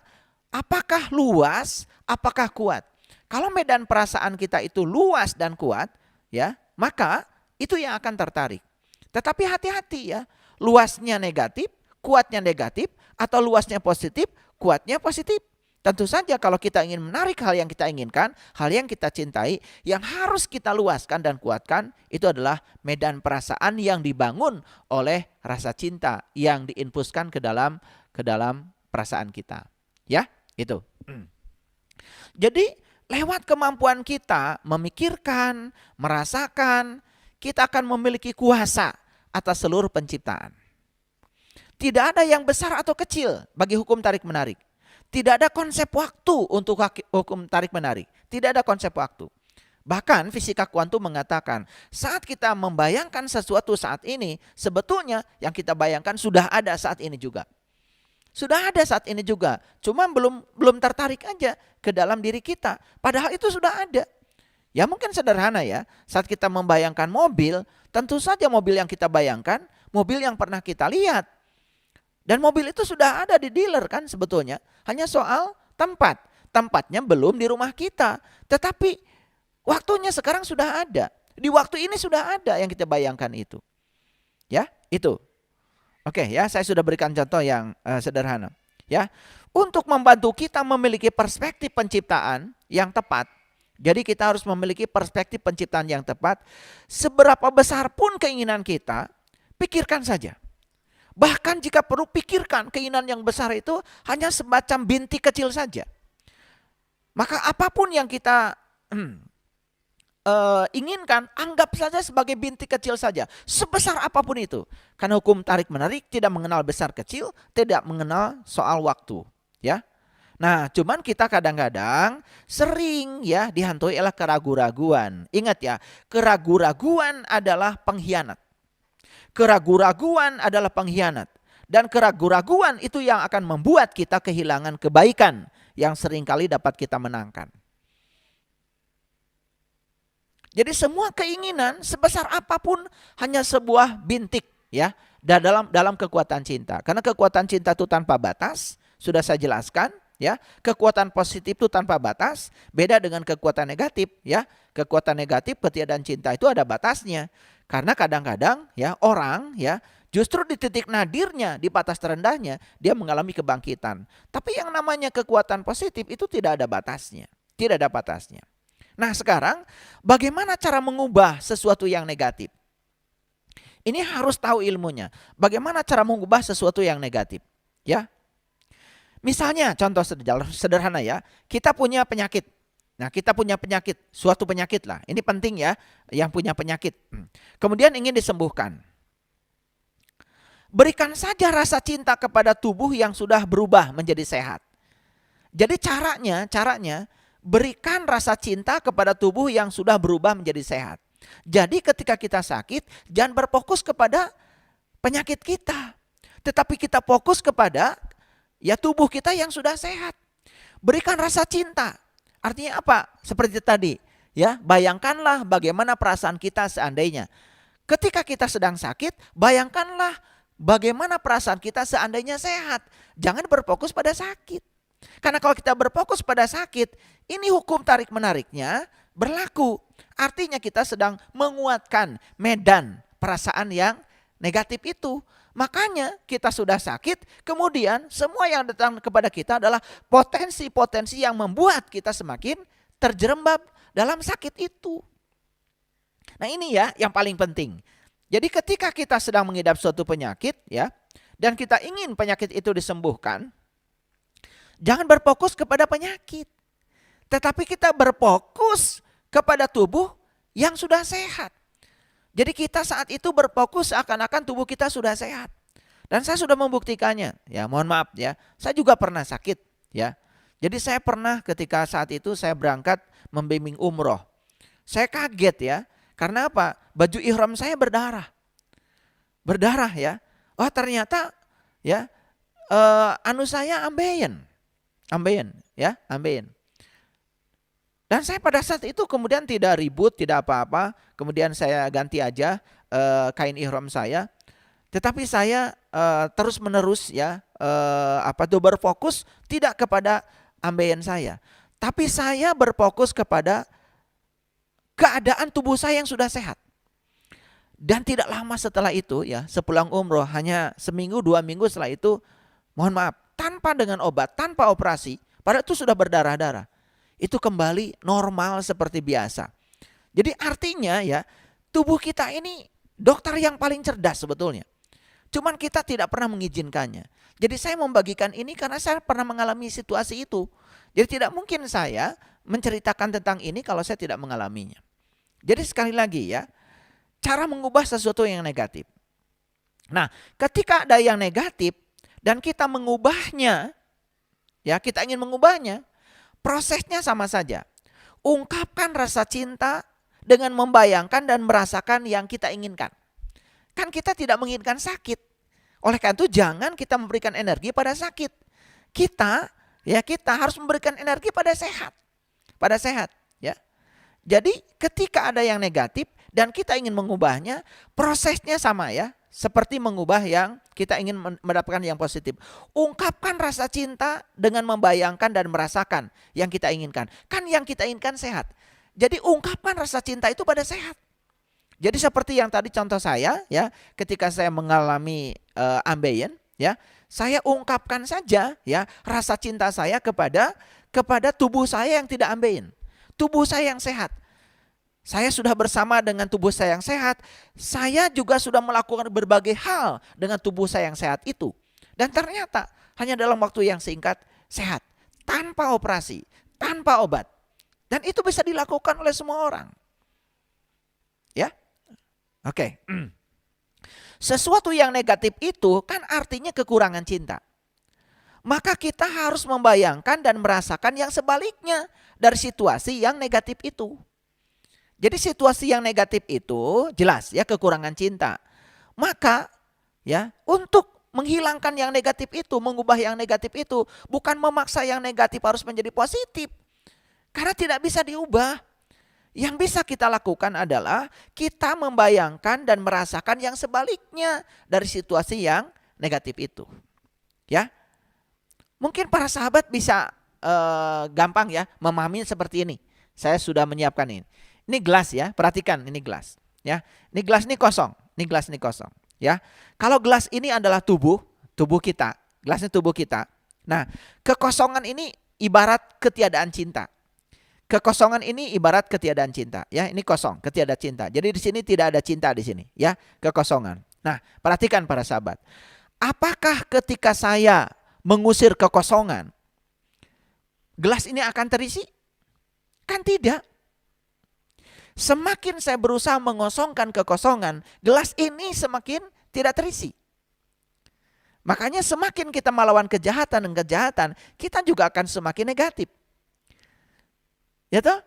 Speaker 1: apakah luas, apakah kuat. Kalau medan perasaan kita itu luas dan kuat, ya, maka itu yang akan tertarik. Tetapi hati-hati ya, luasnya negatif, kuatnya negatif, atau luasnya positif, kuatnya positif. Tentu saja kalau kita ingin menarik hal yang kita inginkan, hal yang kita cintai, yang harus kita luaskan dan kuatkan, itu adalah medan perasaan yang dibangun oleh rasa cinta yang diinpuskan ke dalam perasaan kita. Ya, itu. Jadi lewat kemampuan kita memikirkan, merasakan, kita akan memiliki kuasa atas seluruh penciptaan. Tidak ada yang besar atau kecil bagi hukum tarik-menarik. Tidak ada konsep waktu untuk hukum tarik-menarik. Tidak ada konsep waktu. Bahkan fisika kuantum mengatakan saat kita membayangkan sesuatu saat ini, sebetulnya yang kita bayangkan sudah ada saat ini juga. Sudah ada saat ini juga, cuma belum tertarik aja ke dalam diri kita. Padahal itu sudah ada. Ya mungkin sederhana ya, saat kita membayangkan mobil, tentu saja mobil yang kita bayangkan, mobil yang pernah kita lihat. Dan mobil itu sudah ada di dealer kan sebetulnya. Hanya soal tempat. Tempatnya belum di rumah kita. Tetapi waktunya sekarang sudah ada. Di waktu ini sudah ada yang kita bayangkan itu. Ya, itu. Oke ya, saya sudah berikan contoh yang sederhana. Ya, untuk membantu kita memiliki perspektif penciptaan yang tepat. Jadi kita harus memiliki perspektif penciptaan yang tepat. Seberapa besar pun keinginan kita, pikirkan saja. Bahkan jika perlu pikirkan keinginan yang besar itu hanya semacam bintik kecil saja. Maka apapun yang kita inginkan, anggap saja sebagai bintik kecil saja, sebesar apapun itu. Karena hukum tarik-menarik tidak mengenal besar kecil, tidak mengenal soal waktu, ya. Nah, cuman kita kadang-kadang sering ya dihantui oleh keraguan-raguan. Ingat ya, keraguan-raguan adalah pengkhianat. Keraguan-raguan adalah pengkhianat. Dan keraguan-raguan itu yang akan membuat kita kehilangan kebaikan yang seringkali dapat kita menangkan. Jadi semua keinginan sebesar apapun hanya sebuah bintik ya dalam kekuatan cinta. Karena kekuatan cinta itu tanpa batas, sudah saya jelaskan ya. Kekuatan positif itu tanpa batas, beda dengan kekuatan negatif ya. Kekuatan negatif, ketiadaan cinta itu ada batasnya. Karena kadang-kadang ya orang ya justru di titik nadirnya, di batas terendahnya dia mengalami kebangkitan. Tapi yang namanya kekuatan positif itu tidak ada batasnya, tidak ada batasnya. Nah sekarang bagaimana cara mengubah sesuatu yang negatif? Ini harus tahu ilmunya. Bagaimana cara mengubah sesuatu yang negatif? Ya, misalnya contoh sederhana ya, kita punya penyakit. Nah kita punya penyakit, suatu penyakit lah. Ini penting ya, yang punya penyakit. Kemudian ingin disembuhkan. Berikan saja rasa cinta kepada tubuh yang sudah berubah menjadi sehat. Jadi caranya berikan rasa cinta kepada tubuh yang sudah berubah menjadi sehat. Jadi ketika kita sakit, jangan berfokus kepada penyakit kita. Tetapi kita fokus kepada ya tubuh kita yang sudah sehat. Berikan rasa cinta. Artinya apa? Seperti tadi, ya, bayangkanlah bagaimana perasaan kita seandainya ketika kita sedang sakit, bayangkanlah bagaimana perasaan kita seandainya sehat. Jangan berfokus pada sakit. Karena kalau kita berfokus pada sakit, ini hukum tarik-menariknya berlaku. Artinya kita sedang menguatkan medan perasaan yang negatif itu. Makanya kita sudah sakit, kemudian semua yang datang kepada kita adalah potensi-potensi yang membuat kita semakin terjerembab dalam sakit itu. Nah ini ya yang paling penting. Jadi ketika kita sedang mengidap suatu penyakit ya, dan kita ingin penyakit itu disembuhkan, jangan berfokus kepada penyakit. Tetapi kita berfokus kepada tubuh yang sudah sehat. Jadi kita saat itu berfokus seakan-akan tubuh kita sudah sehat. Dan saya sudah membuktikannya. Ya, mohon maaf ya. Saya juga pernah sakit ya. Jadi saya pernah ketika saat itu saya berangkat membimbing umroh. Saya kaget ya. Karena apa? Baju ihram saya berdarah. Berdarah ya. Oh ternyata ya saya ambeien ya, ambeien. Dan saya pada saat itu kemudian tidak ribut, tidak apa-apa. Kemudian saya ganti aja kain ihram saya. Tetapi saya terus menerus ya berfokus tidak kepada ambeien saya. Tapi saya berfokus kepada keadaan tubuh saya yang sudah sehat. Dan tidak lama setelah itu ya, sepulang umroh hanya seminggu 2 minggu setelah itu, mohon maaf, tanpa dengan obat, tanpa operasi, padahal itu sudah berdarah-darah. Itu kembali normal seperti biasa. Jadi artinya ya, tubuh kita ini dokter yang paling cerdas sebetulnya. Cuman kita tidak pernah mengizinkannya. Jadi saya membagikan ini karena saya pernah mengalami situasi itu. Jadi tidak mungkin saya menceritakan tentang ini kalau saya tidak mengalaminya. Jadi sekali lagi ya, cara mengubah sesuatu yang negatif. Nah, ketika ada yang negatif dan kita mengubahnya, ya kita ingin mengubahnya, prosesnya sama saja. Ungkapkan rasa cinta dengan membayangkan dan merasakan yang kita inginkan. Kan kita tidak menginginkan sakit. Oleh karena itu jangan kita memberikan energi pada sakit. Kita harus memberikan energi pada sehat. Pada sehat, ya. Jadi ketika ada yang negatif dan kita ingin mengubahnya, prosesnya sama ya. Seperti mengubah yang kita ingin mendapatkan yang positif. Ungkapkan rasa cinta dengan membayangkan dan merasakan yang kita inginkan. Kan yang kita inginkan sehat. Jadi ungkapkan rasa cinta itu pada sehat. Jadi seperti yang tadi contoh saya ya, ketika saya mengalami ambeien ya, saya ungkapkan saja ya rasa cinta saya kepada tubuh saya yang tidak ambeien. Tubuh saya yang sehat. Saya sudah bersama dengan tubuh saya yang sehat. Saya juga sudah melakukan berbagai hal dengan tubuh saya yang sehat itu. Dan ternyata hanya dalam waktu yang singkat sehat. Tanpa operasi, tanpa obat. Dan itu bisa dilakukan oleh semua orang. Ya. Oke. Sesuatu yang negatif itu kan artinya kekurangan cinta. Maka kita harus membayangkan dan merasakan yang sebaliknya dari situasi yang negatif itu. Jadi situasi yang negatif itu jelas ya kekurangan cinta. Maka ya untuk menghilangkan yang negatif itu, mengubah yang negatif itu, bukan memaksa yang negatif harus menjadi positif. Karena tidak bisa diubah. Yang bisa kita lakukan adalah kita membayangkan dan merasakan yang sebaliknya dari situasi yang negatif itu. Ya. Mungkin para sahabat bisa gampang ya memahami seperti ini. Saya sudah menyiapkan ini. Ini gelas ya, perhatikan ini gelas. Ya, ini gelas ini kosong, ini gelas ini kosong. Ya, kalau gelas ini adalah tubuh kita, gelasnya tubuh kita. Nah, kekosongan ini ibarat ketiadaan cinta. Kekosongan ini ibarat ketiadaan cinta. Ya, ini kosong, ketiadaan cinta. Jadi di sini tidak ada cinta di sini. Ya, kekosongan. Nah, perhatikan para sahabat. Apakah ketika saya mengusir kekosongan, gelas ini akan terisi? Kan tidak. Semakin saya berusaha mengosongkan kekosongan, gelas ini semakin tidak terisi. Makanya semakin kita melawan kejahatan dan kejahatan, kita juga akan semakin negatif. Ya toh?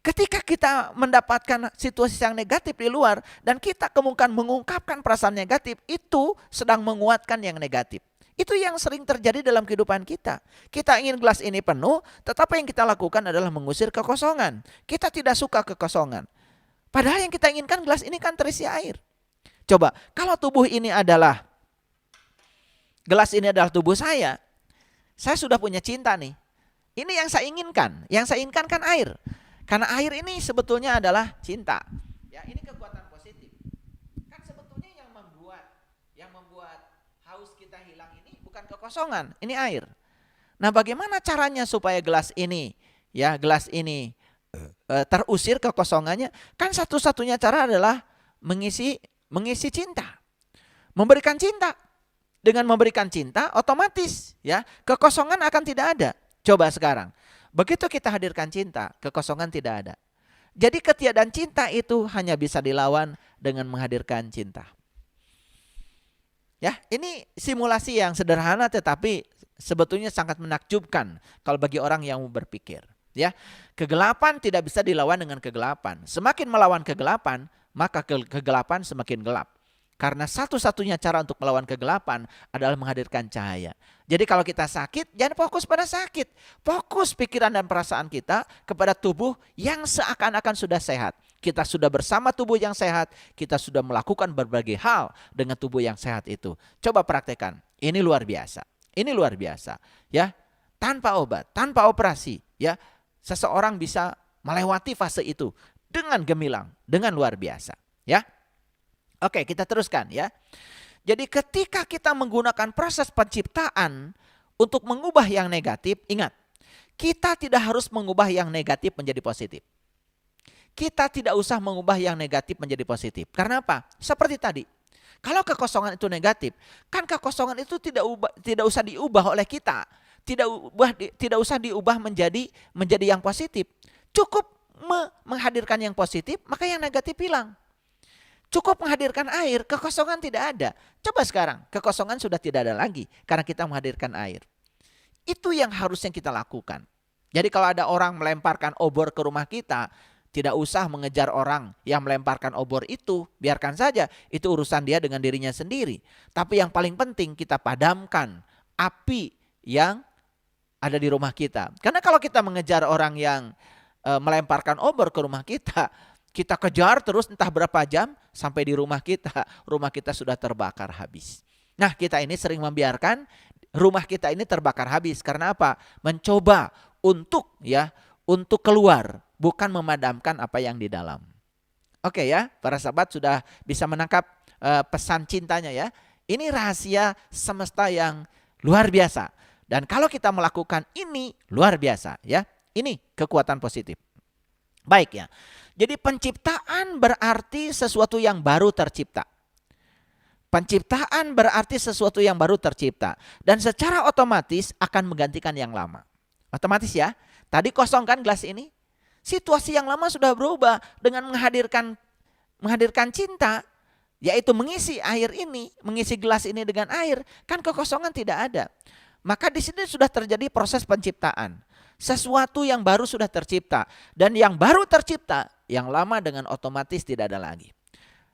Speaker 1: Ketika kita mendapatkan situasi yang negatif di luar dan kita kemudian mengungkapkan perasaan negatif, itu sedang menguatkan yang negatif. Itu yang sering terjadi dalam kehidupan kita. Kita ingin gelas ini penuh, tetapi yang kita lakukan adalah mengusir kekosongan. Kita tidak suka kekosongan. Padahal yang kita inginkan gelas ini kan terisi air. Coba, kalau tubuh ini adalah, gelas ini adalah tubuh saya sudah punya cinta nih. Ini yang saya inginkan. Yang saya inginkan kan air. Karena air ini sebetulnya adalah cinta. Ya, ini kekuatan positif. Kan sebetulnya yang membuat haus kita hilang ini bukan kekosongan, ini air. Nah, bagaimana caranya supaya gelas ini terusir kekosongannya? Kan satu-satunya cara adalah mengisi cinta. Memberikan cinta. Dengan memberikan cinta otomatis ya kekosongan akan tidak ada. Coba sekarang, begitu kita hadirkan cinta, kekosongan tidak ada. Jadi ketiadaan cinta itu hanya bisa dilawan dengan menghadirkan cinta. Ya, ini simulasi yang sederhana tetapi sebetulnya sangat menakjubkan kalau bagi orang yang berpikir. Ya, kegelapan tidak bisa dilawan dengan kegelapan. Semakin melawan kegelapan, maka kegelapan semakin gelap. Karena satu-satunya cara untuk melawan kegelapan adalah menghadirkan cahaya. Jadi kalau kita sakit, jangan fokus pada sakit. Fokus pikiran dan perasaan kita kepada tubuh yang seakan-akan sudah sehat. Kita sudah bersama tubuh yang sehat, kita sudah melakukan berbagai hal dengan tubuh yang sehat itu. Coba praktekkan, ini luar biasa. Ini luar biasa. Ya, tanpa obat, tanpa operasi, ya, seseorang bisa melewati fase itu dengan gemilang, dengan luar biasa. Ya. Oke, kita teruskan ya. Jadi ketika kita menggunakan proses penciptaan untuk mengubah yang negatif, ingat, kita tidak harus mengubah yang negatif menjadi positif. Kita tidak usah mengubah yang negatif menjadi positif. Karena apa? Seperti tadi, kalau kekosongan itu negatif, kan kekosongan itu tidak usah diubah oleh kita. Tidak usah diubah menjadi yang positif. Cukup menghadirkan yang positif, maka yang negatif hilang. Cukup menghadirkan air, kekosongan tidak ada. Coba sekarang, kekosongan sudah tidak ada lagi karena kita menghadirkan air. Itu yang harusnya kita lakukan. Jadi kalau ada orang melemparkan obor ke rumah kita, tidak usah mengejar orang yang melemparkan obor itu, biarkan saja, itu urusan dia dengan dirinya sendiri. Tapi yang paling penting kita padamkan api yang ada di rumah kita. Karena kalau kita mengejar orang yang melemparkan obor ke rumah kita kejar terus entah berapa jam sampai di rumah kita sudah terbakar habis. Nah, kita ini sering membiarkan rumah kita ini terbakar habis karena apa? Mencoba untuk keluar, bukan memadamkan apa yang di dalam. Oke ya, para sahabat sudah bisa menangkap pesan cintanya ya. Ini rahasia semesta yang luar biasa. Dan kalau kita melakukan ini luar biasa ya. Ini kekuatan positif. Baik ya. Jadi penciptaan berarti sesuatu yang baru tercipta. Penciptaan berarti sesuatu yang baru tercipta. Dan secara otomatis akan menggantikan yang lama. Otomatis ya. Tadi kosong kan gelas ini. Situasi yang lama sudah berubah dengan menghadirkan cinta, yaitu mengisi air ini, mengisi gelas ini dengan air, kan kekosongan tidak ada. Maka di sini sudah terjadi proses penciptaan. Sesuatu yang baru sudah tercipta, dan yang baru tercipta, yang lama dengan otomatis tidak ada lagi.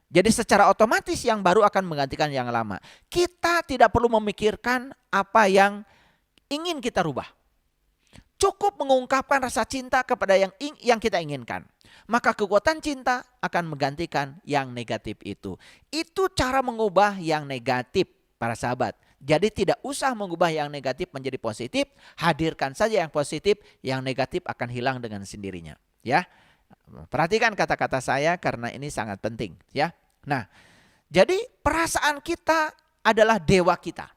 Speaker 1: Jadi secara otomatis yang baru akan menggantikan yang lama. Kita tidak perlu memikirkan apa yang ingin kita rubah. Cukup mengungkapkan rasa cinta kepada yang kita inginkan. Maka kekuatan cinta akan menggantikan yang negatif itu. Itu cara mengubah yang negatif, para sahabat. Jadi tidak usah mengubah yang negatif menjadi positif, hadirkan saja yang positif, yang negatif akan hilang dengan sendirinya. Ya, perhatikan kata-kata saya karena ini sangat penting. Ya, nah, jadi perasaan kita adalah dewa kita.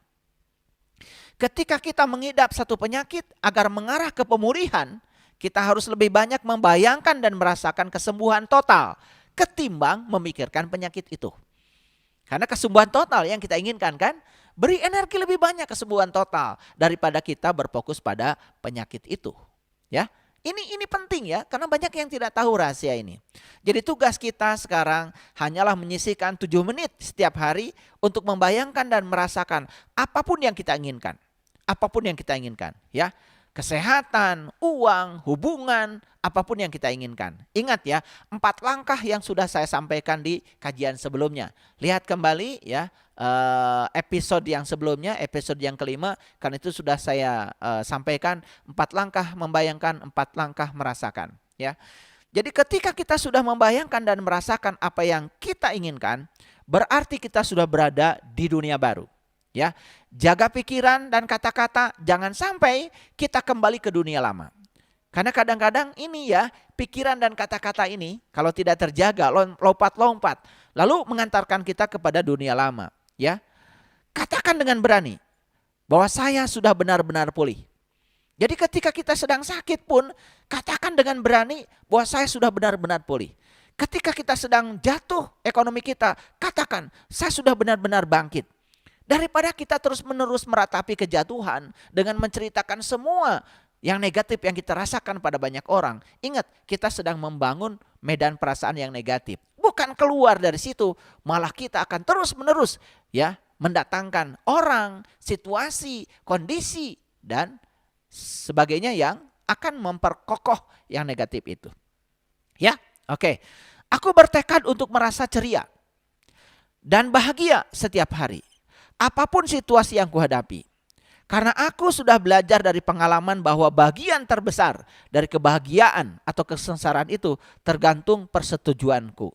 Speaker 1: Ketika kita mengidap satu penyakit agar mengarah ke pemulihan, kita harus lebih banyak membayangkan dan merasakan kesembuhan total ketimbang memikirkan penyakit itu. Karena kesembuhan total yang kita inginkan kan, beri energi lebih banyak kesembuhan total daripada kita berfokus pada penyakit itu. Ya, ini penting ya, karena banyak yang tidak tahu rahasia ini. Jadi tugas kita sekarang hanyalah menyisihkan 7 menit setiap hari untuk membayangkan dan merasakan apapun yang kita inginkan. Apapun yang kita inginkan, ya. Kesehatan, uang, hubungan, apapun yang kita inginkan. Ingat ya, 4 langkah yang sudah saya sampaikan di kajian sebelumnya. Lihat kembali ya episode yang sebelumnya, episode yang kelima, karena itu sudah saya sampaikan 4 langkah membayangkan, 4 langkah merasakan. Ya, jadi ketika kita sudah membayangkan dan merasakan apa yang kita inginkan, berarti kita sudah berada di dunia baru. Ya, jaga pikiran dan kata-kata, jangan sampai kita kembali ke dunia lama. Karena kadang-kadang ini ya, pikiran dan kata-kata ini kalau tidak terjaga, lompat-lompat, lalu mengantarkan kita kepada dunia lama. Ya, katakan dengan berani bahwa saya sudah benar-benar pulih. Jadi ketika kita sedang sakit pun, katakan dengan berani bahwa saya sudah benar-benar pulih. Ketika kita sedang jatuh ekonomi kita, katakan saya sudah benar-benar bangkit. Daripada kita terus-menerus meratapi kejatuhan dengan menceritakan semua yang negatif yang kita rasakan pada banyak orang. Ingat, kita sedang membangun medan perasaan yang negatif. Bukan keluar dari situ, malah kita akan terus-menerus ya mendatangkan orang, situasi, kondisi dan sebagainya yang akan memperkokoh yang negatif itu. Ya, oke. Aku bertekad untuk merasa ceria dan bahagia setiap hari. Apapun situasi yang kuhadapi. Karena aku sudah belajar dari pengalaman bahwa bagian terbesar dari kebahagiaan atau kesengsaraan itu tergantung persetujuanku.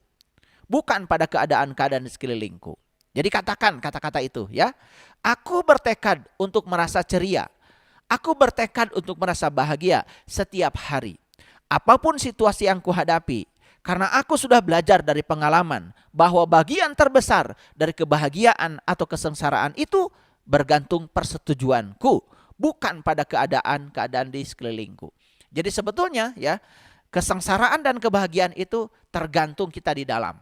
Speaker 1: Bukan pada keadaan-keadaan di sekelilingku. Jadi katakan kata-kata itu ya. Aku bertekad untuk merasa ceria. Aku bertekad untuk merasa bahagia setiap hari. Apapun situasi yang kuhadapi. Karena aku sudah belajar dari pengalaman bahwa bagian terbesar dari kebahagiaan atau kesengsaraan itu bergantung persetujuanku, bukan pada keadaan-keadaan di sekelilingku. Jadi sebetulnya ya, kesengsaraan dan kebahagiaan itu tergantung kita di dalam.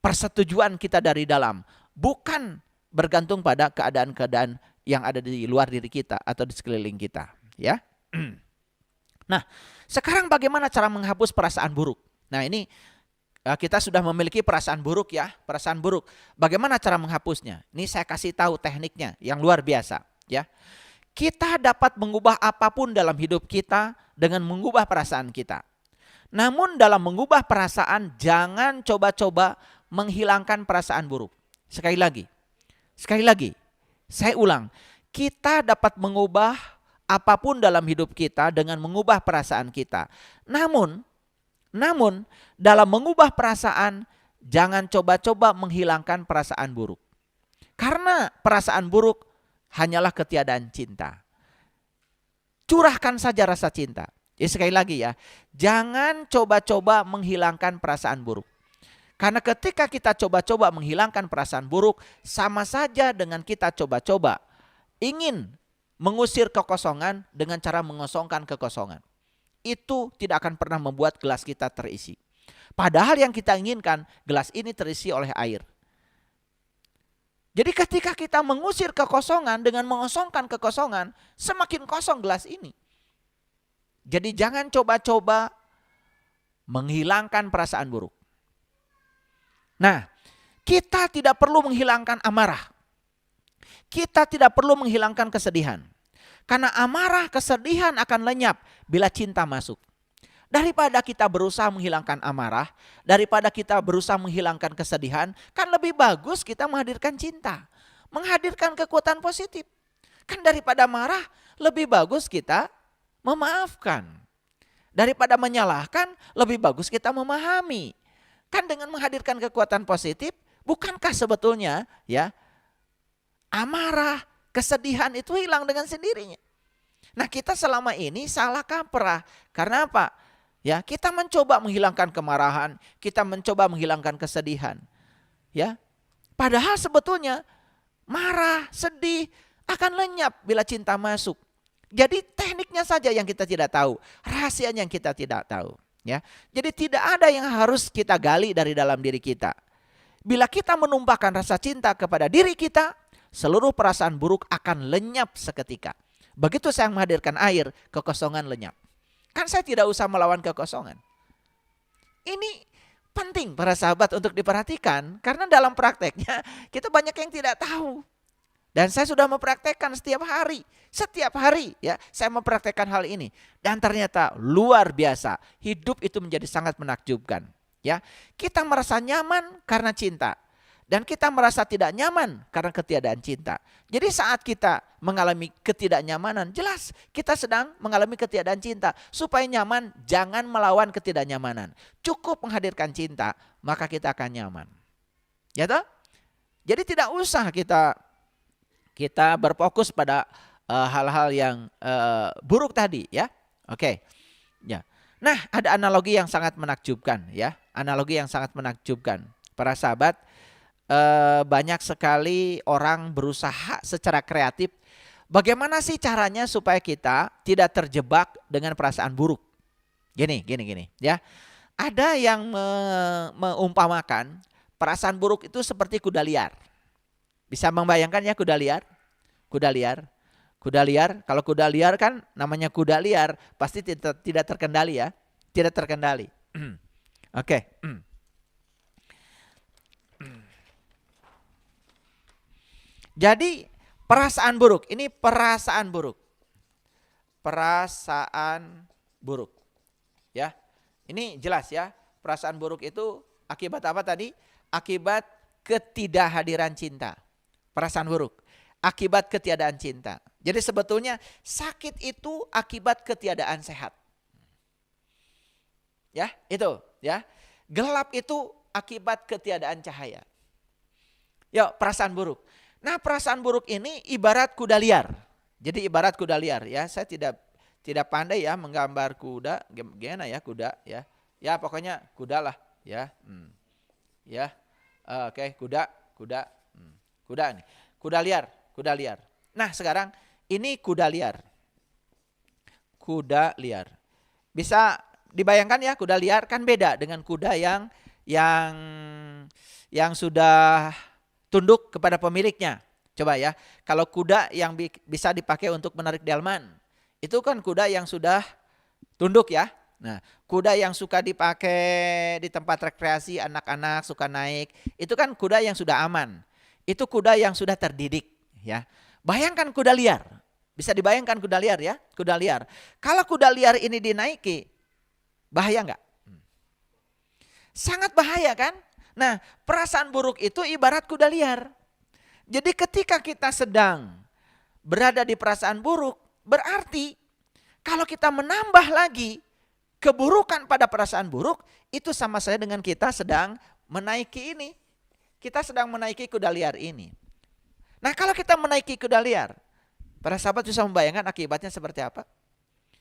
Speaker 1: Persetujuan kita dari dalam, bukan bergantung pada keadaan-keadaan yang ada di luar diri kita atau di sekeliling kita, ya. Nah, sekarang bagaimana cara menghapus perasaan buruk? Nah, ini kita sudah memiliki perasaan buruk ya, perasaan buruk. Bagaimana cara menghapusnya? Ini saya kasih tahu tekniknya yang luar biasa ya. Kita dapat mengubah apapun dalam hidup kita dengan mengubah perasaan kita. Namun dalam mengubah perasaan jangan coba-coba menghilangkan perasaan buruk. Sekali lagi, saya ulang. Kita dapat mengubah apapun dalam hidup kita dengan mengubah perasaan kita. Namun dalam mengubah perasaan jangan coba-coba menghilangkan perasaan buruk. Karena perasaan buruk hanyalah ketiadaan cinta. Curahkan saja rasa cinta. Ya, sekali lagi ya, jangan coba-coba menghilangkan perasaan buruk. Karena ketika kita coba-coba menghilangkan perasaan buruk, sama saja dengan kita coba-coba ingin mengusir kekosongan dengan cara mengosongkan kekosongan. Itu tidak akan pernah membuat gelas kita terisi. Padahal yang kita inginkan, gelas ini terisi oleh air. Jadi ketika kita mengusir kekosongan dengan mengosongkan kekosongan, semakin kosong gelas ini. Jadi jangan coba-coba menghilangkan perasaan buruk. Nah, kita tidak perlu menghilangkan amarah. Kita tidak perlu menghilangkan kesedihan. Karena amarah, kesedihan akan lenyap bila cinta masuk. Daripada kita berusaha menghilangkan amarah, daripada kita berusaha menghilangkan kesedihan, kan lebih bagus kita menghadirkan cinta. Menghadirkan kekuatan positif. Kan daripada marah, lebih bagus kita memaafkan. Daripada menyalahkan, lebih bagus kita memahami. Kan dengan menghadirkan kekuatan positif, bukankah sebetulnya ya amarah, kesedihan itu hilang dengan sendirinya. Nah, kita selama ini salah kaprah. Karena apa? Ya, kita mencoba menghilangkan kemarahan, kita mencoba menghilangkan kesedihan. Ya. Padahal sebetulnya marah, sedih akan lenyap bila cinta masuk. Jadi tekniknya saja yang kita tidak tahu, rahasianya yang kita tidak tahu, ya. Jadi tidak ada yang harus kita gali dari dalam diri kita. Bila kita menumpahkan rasa cinta kepada diri kita, seluruh perasaan buruk akan lenyap seketika. Begitu saya menghadirkan air, kekosongan lenyap. Kan saya tidak usah melawan kekosongan. Ini penting para sahabat untuk diperhatikan. Karena dalam prakteknya kita banyak yang tidak tahu. Dan saya sudah mempraktekkan setiap hari. Setiap hari ya saya mempraktekkan hal ini. Dan ternyata luar biasa. Hidup itu menjadi sangat menakjubkan. Ya, kita merasa nyaman karena cinta. Dan kita merasa tidak nyaman karena ketiadaan cinta. Jadi saat kita mengalami ketidaknyamanan, jelas kita sedang mengalami ketiadaan cinta. Supaya nyaman, jangan melawan ketidaknyamanan. Cukup menghadirkan cinta, maka kita akan nyaman. Ya toh? Jadi tidak usah kita berfokus pada hal-hal yang buruk tadi, ya. Oke. Ya. Nah, ada analogi yang sangat menakjubkan, ya. Analogi yang sangat menakjubkan. Para sahabat, banyak sekali orang berusaha secara kreatif. Bagaimana sih caranya supaya kita tidak terjebak dengan perasaan buruk? Gini, ya. Ada yang mengumpamakan perasaan buruk itu seperti kuda liar. Bisa membayangkan ya kuda liar? Kuda liar, kalau kuda liar kan namanya kuda liar, pasti tidak terkendali ya. Tidak terkendali. Oke. Jadi perasaan buruk, ini perasaan buruk. Perasaan buruk. Ya. Ini jelas ya, perasaan buruk itu akibat apa tadi? Akibat ketidakhadiran cinta. Perasaan buruk, akibat ketiadaan cinta. Jadi sebetulnya sakit itu akibat ketiadaan sehat. Ya, itu ya. Gelap itu akibat ketiadaan cahaya. Yuk, perasaan buruk. Nah, perasaan buruk ini ibarat kuda liar. Jadi ibarat kuda liar ya. Saya tidak pandai ya menggambar kuda, gimana ya kuda ya. Ya pokoknya kuda lah ya. Ya. Oke, kuda. Kuda nih. Kuda liar. Nah, sekarang ini kuda liar. Kuda liar. Bisa dibayangkan ya, kuda liar kan beda dengan kuda yang sudah tunduk kepada pemiliknya. Coba ya, kalau kuda yang bisa dipakai untuk menarik delman, itu kan kuda yang sudah tunduk ya. Nah, kuda yang suka dipakai di tempat rekreasi, anak-anak suka naik, itu kan kuda yang sudah aman. Itu kuda yang sudah terdidik ya. Bayangkan kuda liar. Bisa dibayangkan kuda liar ya, kuda liar. Kalau kuda liar ini dinaiki, bahaya enggak? Sangat bahaya kan? Nah, perasaan buruk itu ibarat kuda liar. Jadi ketika kita sedang berada di perasaan buruk, berarti kalau kita menambah lagi keburukan pada perasaan buruk, itu sama saja dengan kita sedang menaiki ini. Kita sedang menaiki kuda liar ini. Nah, kalau kita menaiki kuda liar, para sahabat bisa membayangkan akibatnya seperti apa?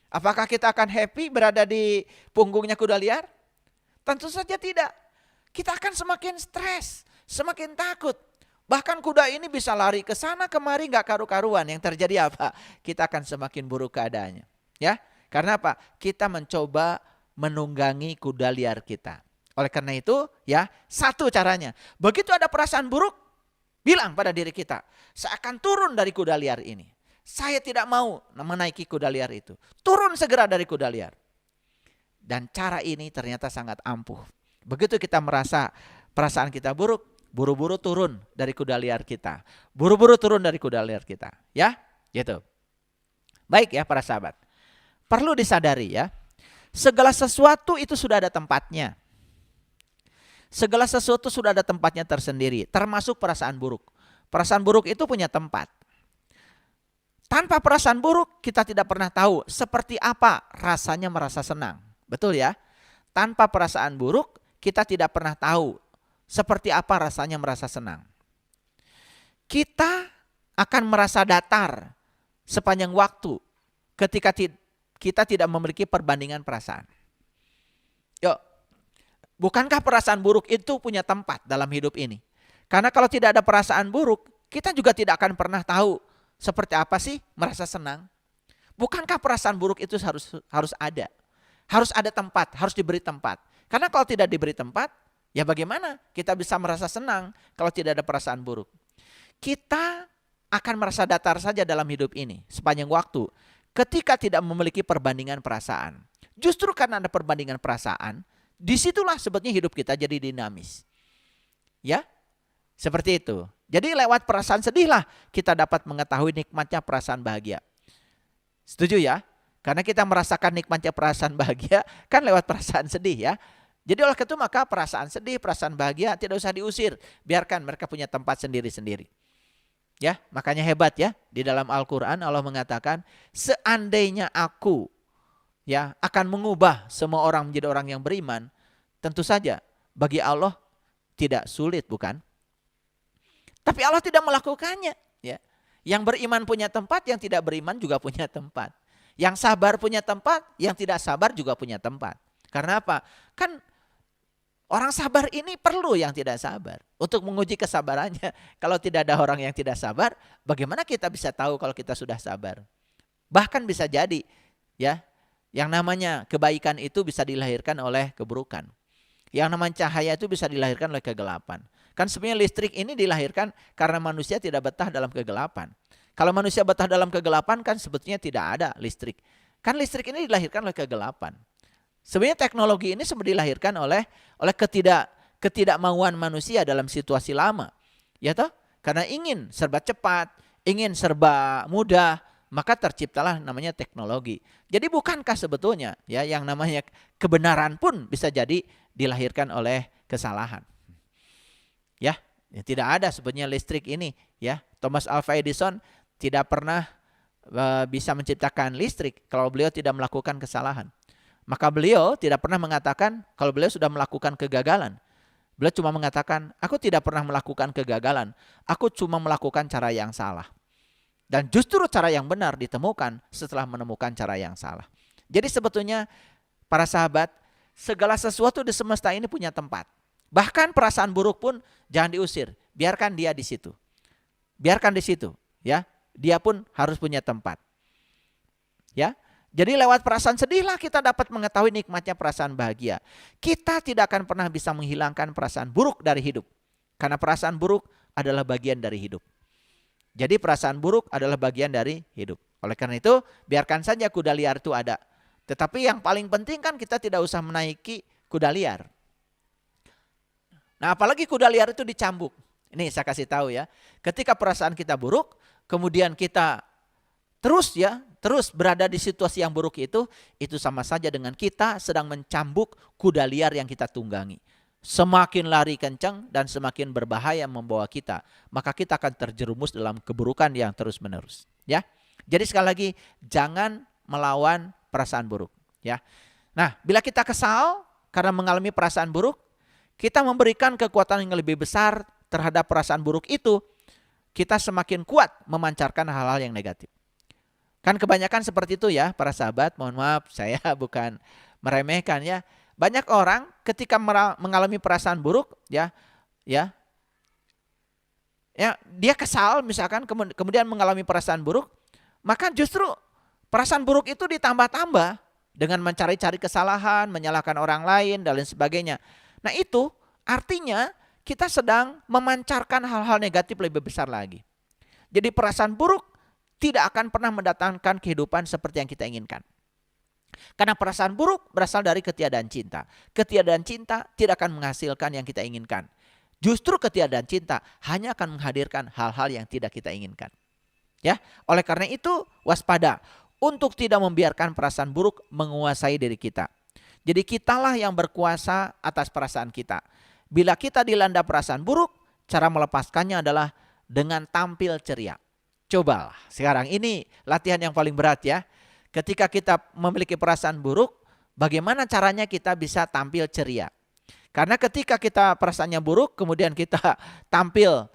Speaker 1: Apakah kita akan happy berada di punggungnya kuda liar? Tentu saja tidak. Kita akan semakin stres, semakin takut. Bahkan kuda ini bisa lari ke sana kemari gak karu-karuan. Yang terjadi apa? Kita akan semakin buruk keadaannya. Ya, karena apa? Kita mencoba menunggangi kuda liar kita. Oleh karena itu, ya, satu caranya. Begitu ada perasaan buruk, bilang pada diri kita, saya akan turun dari kuda liar ini. Saya tidak mau menaiki kuda liar itu. Turun segera dari kuda liar. Dan cara ini ternyata sangat ampuh. Begitu kita merasa perasaan kita buruk, buru-buru turun dari kuda liar kita. Buru-buru turun dari kuda liar kita. Ya, gitu. Baik ya para sahabat. Perlu disadari ya, segala sesuatu itu sudah ada tempatnya. Segala sesuatu sudah ada tempatnya tersendiri, termasuk perasaan buruk. Perasaan buruk itu punya tempat. Tanpa perasaan buruk kita tidak pernah tahu seperti apa rasanya merasa senang. Betul ya? Tanpa perasaan buruk kita tidak pernah tahu seperti apa rasanya merasa senang. Kita akan merasa datar sepanjang waktu ketika kita tidak memiliki perbandingan perasaan. Yuk, bukankah perasaan buruk itu punya tempat dalam hidup ini? Karena kalau tidak ada perasaan buruk, kita juga tidak akan pernah tahu seperti apa sih merasa senang. Bukankah perasaan buruk itu harus ada? Harus ada tempat, harus diberi tempat. Karena kalau tidak diberi tempat, ya bagaimana kita bisa merasa senang kalau tidak ada perasaan buruk? Kita akan merasa datar saja dalam hidup ini sepanjang waktu ketika tidak memiliki perbandingan perasaan. Justru karena ada perbandingan perasaan, disitulah sebetulnya hidup kita jadi dinamis. Ya, seperti itu. Jadi lewat perasaan sedihlah kita dapat mengetahui nikmatnya perasaan bahagia. Setuju ya? Karena kita merasakan nikmatnya perasaan bahagia kan lewat perasaan sedih ya. Jadi oleh itu maka perasaan sedih, perasaan bahagia tidak usah diusir. Biarkan mereka punya tempat sendiri-sendiri. Ya, makanya hebat ya. Di dalam Al-Quran Allah mengatakan, seandainya aku ya akan mengubah semua orang menjadi orang yang beriman, tentu saja bagi Allah tidak sulit, bukan? Tapi Allah tidak melakukannya. Ya. Yang beriman punya tempat, yang tidak beriman juga punya tempat. Yang sabar punya tempat, yang tidak sabar juga punya tempat. Karena apa? Kan orang sabar ini perlu yang tidak sabar untuk menguji kesabarannya. Kalau tidak ada orang yang tidak sabar, bagaimana kita bisa tahu kalau kita sudah sabar? Bahkan bisa jadi ya, yang namanya kebaikan itu bisa dilahirkan oleh keburukan. Yang namanya cahaya itu bisa dilahirkan oleh kegelapan. Kan sebenarnya listrik ini dilahirkan karena manusia tidak betah dalam kegelapan. Kalau manusia betah dalam kegelapan kan sebetulnya tidak ada listrik. Kan listrik ini dilahirkan oleh kegelapan. Sebenarnya teknologi ini sebenarnya dilahirkan oleh ketidakmauan manusia dalam situasi lama. Ya toh? Karena ingin serba cepat, ingin serba mudah, maka terciptalah namanya teknologi. Jadi bukankah sebetulnya ya yang namanya kebenaran pun bisa jadi dilahirkan oleh kesalahan. Ya, tidak ada sebetulnya listrik ini ya. Thomas Alva Edison tidak pernah bisa menciptakan listrik kalau beliau tidak melakukan kesalahan. Maka beliau tidak pernah mengatakan kalau beliau sudah melakukan kegagalan. Beliau cuma mengatakan, aku tidak pernah melakukan kegagalan. Aku cuma melakukan cara yang salah. Dan justru cara yang benar ditemukan setelah menemukan cara yang salah. Jadi sebetulnya para sahabat, segala sesuatu di semesta ini punya tempat. Bahkan perasaan buruk pun jangan diusir. Biarkan dia di situ. Biarkan di situ, ya. Dia pun harus punya tempat. Ya. Jadi lewat perasaan sedihlah kita dapat mengetahui nikmatnya perasaan bahagia. Kita tidak akan pernah bisa menghilangkan perasaan buruk dari hidup. Karena perasaan buruk adalah bagian dari hidup. Jadi perasaan buruk adalah bagian dari hidup. Oleh karena itu, biarkan saja kuda liar itu ada. Tetapi yang paling penting kan kita tidak usah menaiki kuda liar. Nah, apalagi kuda liar itu dicambuk. Ini saya kasih tahu ya. Ketika perasaan kita buruk, kemudian kita terus berada di situasi yang buruk itu sama saja dengan kita sedang mencambuk kuda liar yang kita tunggangi. Semakin lari kencang dan semakin berbahaya membawa kita, maka kita akan terjerumus dalam keburukan yang terus-menerus. Ya, jadi sekali lagi jangan melawan perasaan buruk. Ya, nah bila kita kesal karena mengalami perasaan buruk, kita memberikan kekuatan yang lebih besar terhadap perasaan buruk itu, kita semakin kuat memancarkan hal-hal yang negatif. Kan kebanyakan seperti itu ya para sahabat, mohon maaf saya bukan meremehkan ya. Banyak orang ketika mengalami perasaan buruk ya dia kesal misalkan kemudian mengalami perasaan buruk, maka justru perasaan buruk itu ditambah-tambah dengan mencari-cari kesalahan, menyalahkan orang lain dan lain sebagainya. Nah itu artinya kita sedang memancarkan hal-hal negatif lebih besar lagi. Jadi perasaan buruk tidak akan pernah mendatangkan kehidupan seperti yang kita inginkan. Karena perasaan buruk berasal dari ketiadaan cinta. Ketiadaan cinta tidak akan menghasilkan yang kita inginkan. Justru ketiadaan cinta hanya akan menghadirkan hal-hal yang tidak kita inginkan. Ya, oleh karena itu waspada untuk tidak membiarkan perasaan buruk menguasai diri kita. Jadi kitalah yang berkuasa atas perasaan kita. Bila kita dilanda perasaan buruk, cara melepaskannya adalah dengan tampil ceria. Cobalah, sekarang ini latihan yang paling berat ya. Ketika kita memiliki perasaan buruk, bagaimana caranya kita bisa tampil ceria? Karena ketika kita perasaannya buruk, kemudian kita tampil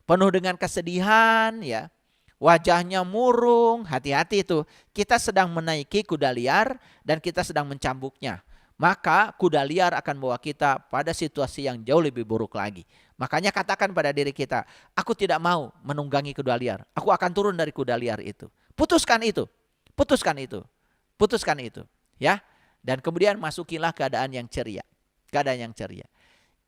Speaker 1: penuh dengan kesedihan, ya, wajahnya murung, hati-hati itu. Kita sedang menaiki kuda liar dan kita sedang mencambuknya. Maka kuda liar akan membawa kita pada situasi yang jauh lebih buruk lagi. Makanya katakan pada diri kita, aku tidak mau menunggangi kuda liar. Aku akan turun dari kuda liar itu. Putuskan itu. Putuskan itu. Putuskan itu, ya. Dan kemudian masukilah keadaan yang ceria. Keadaan yang ceria.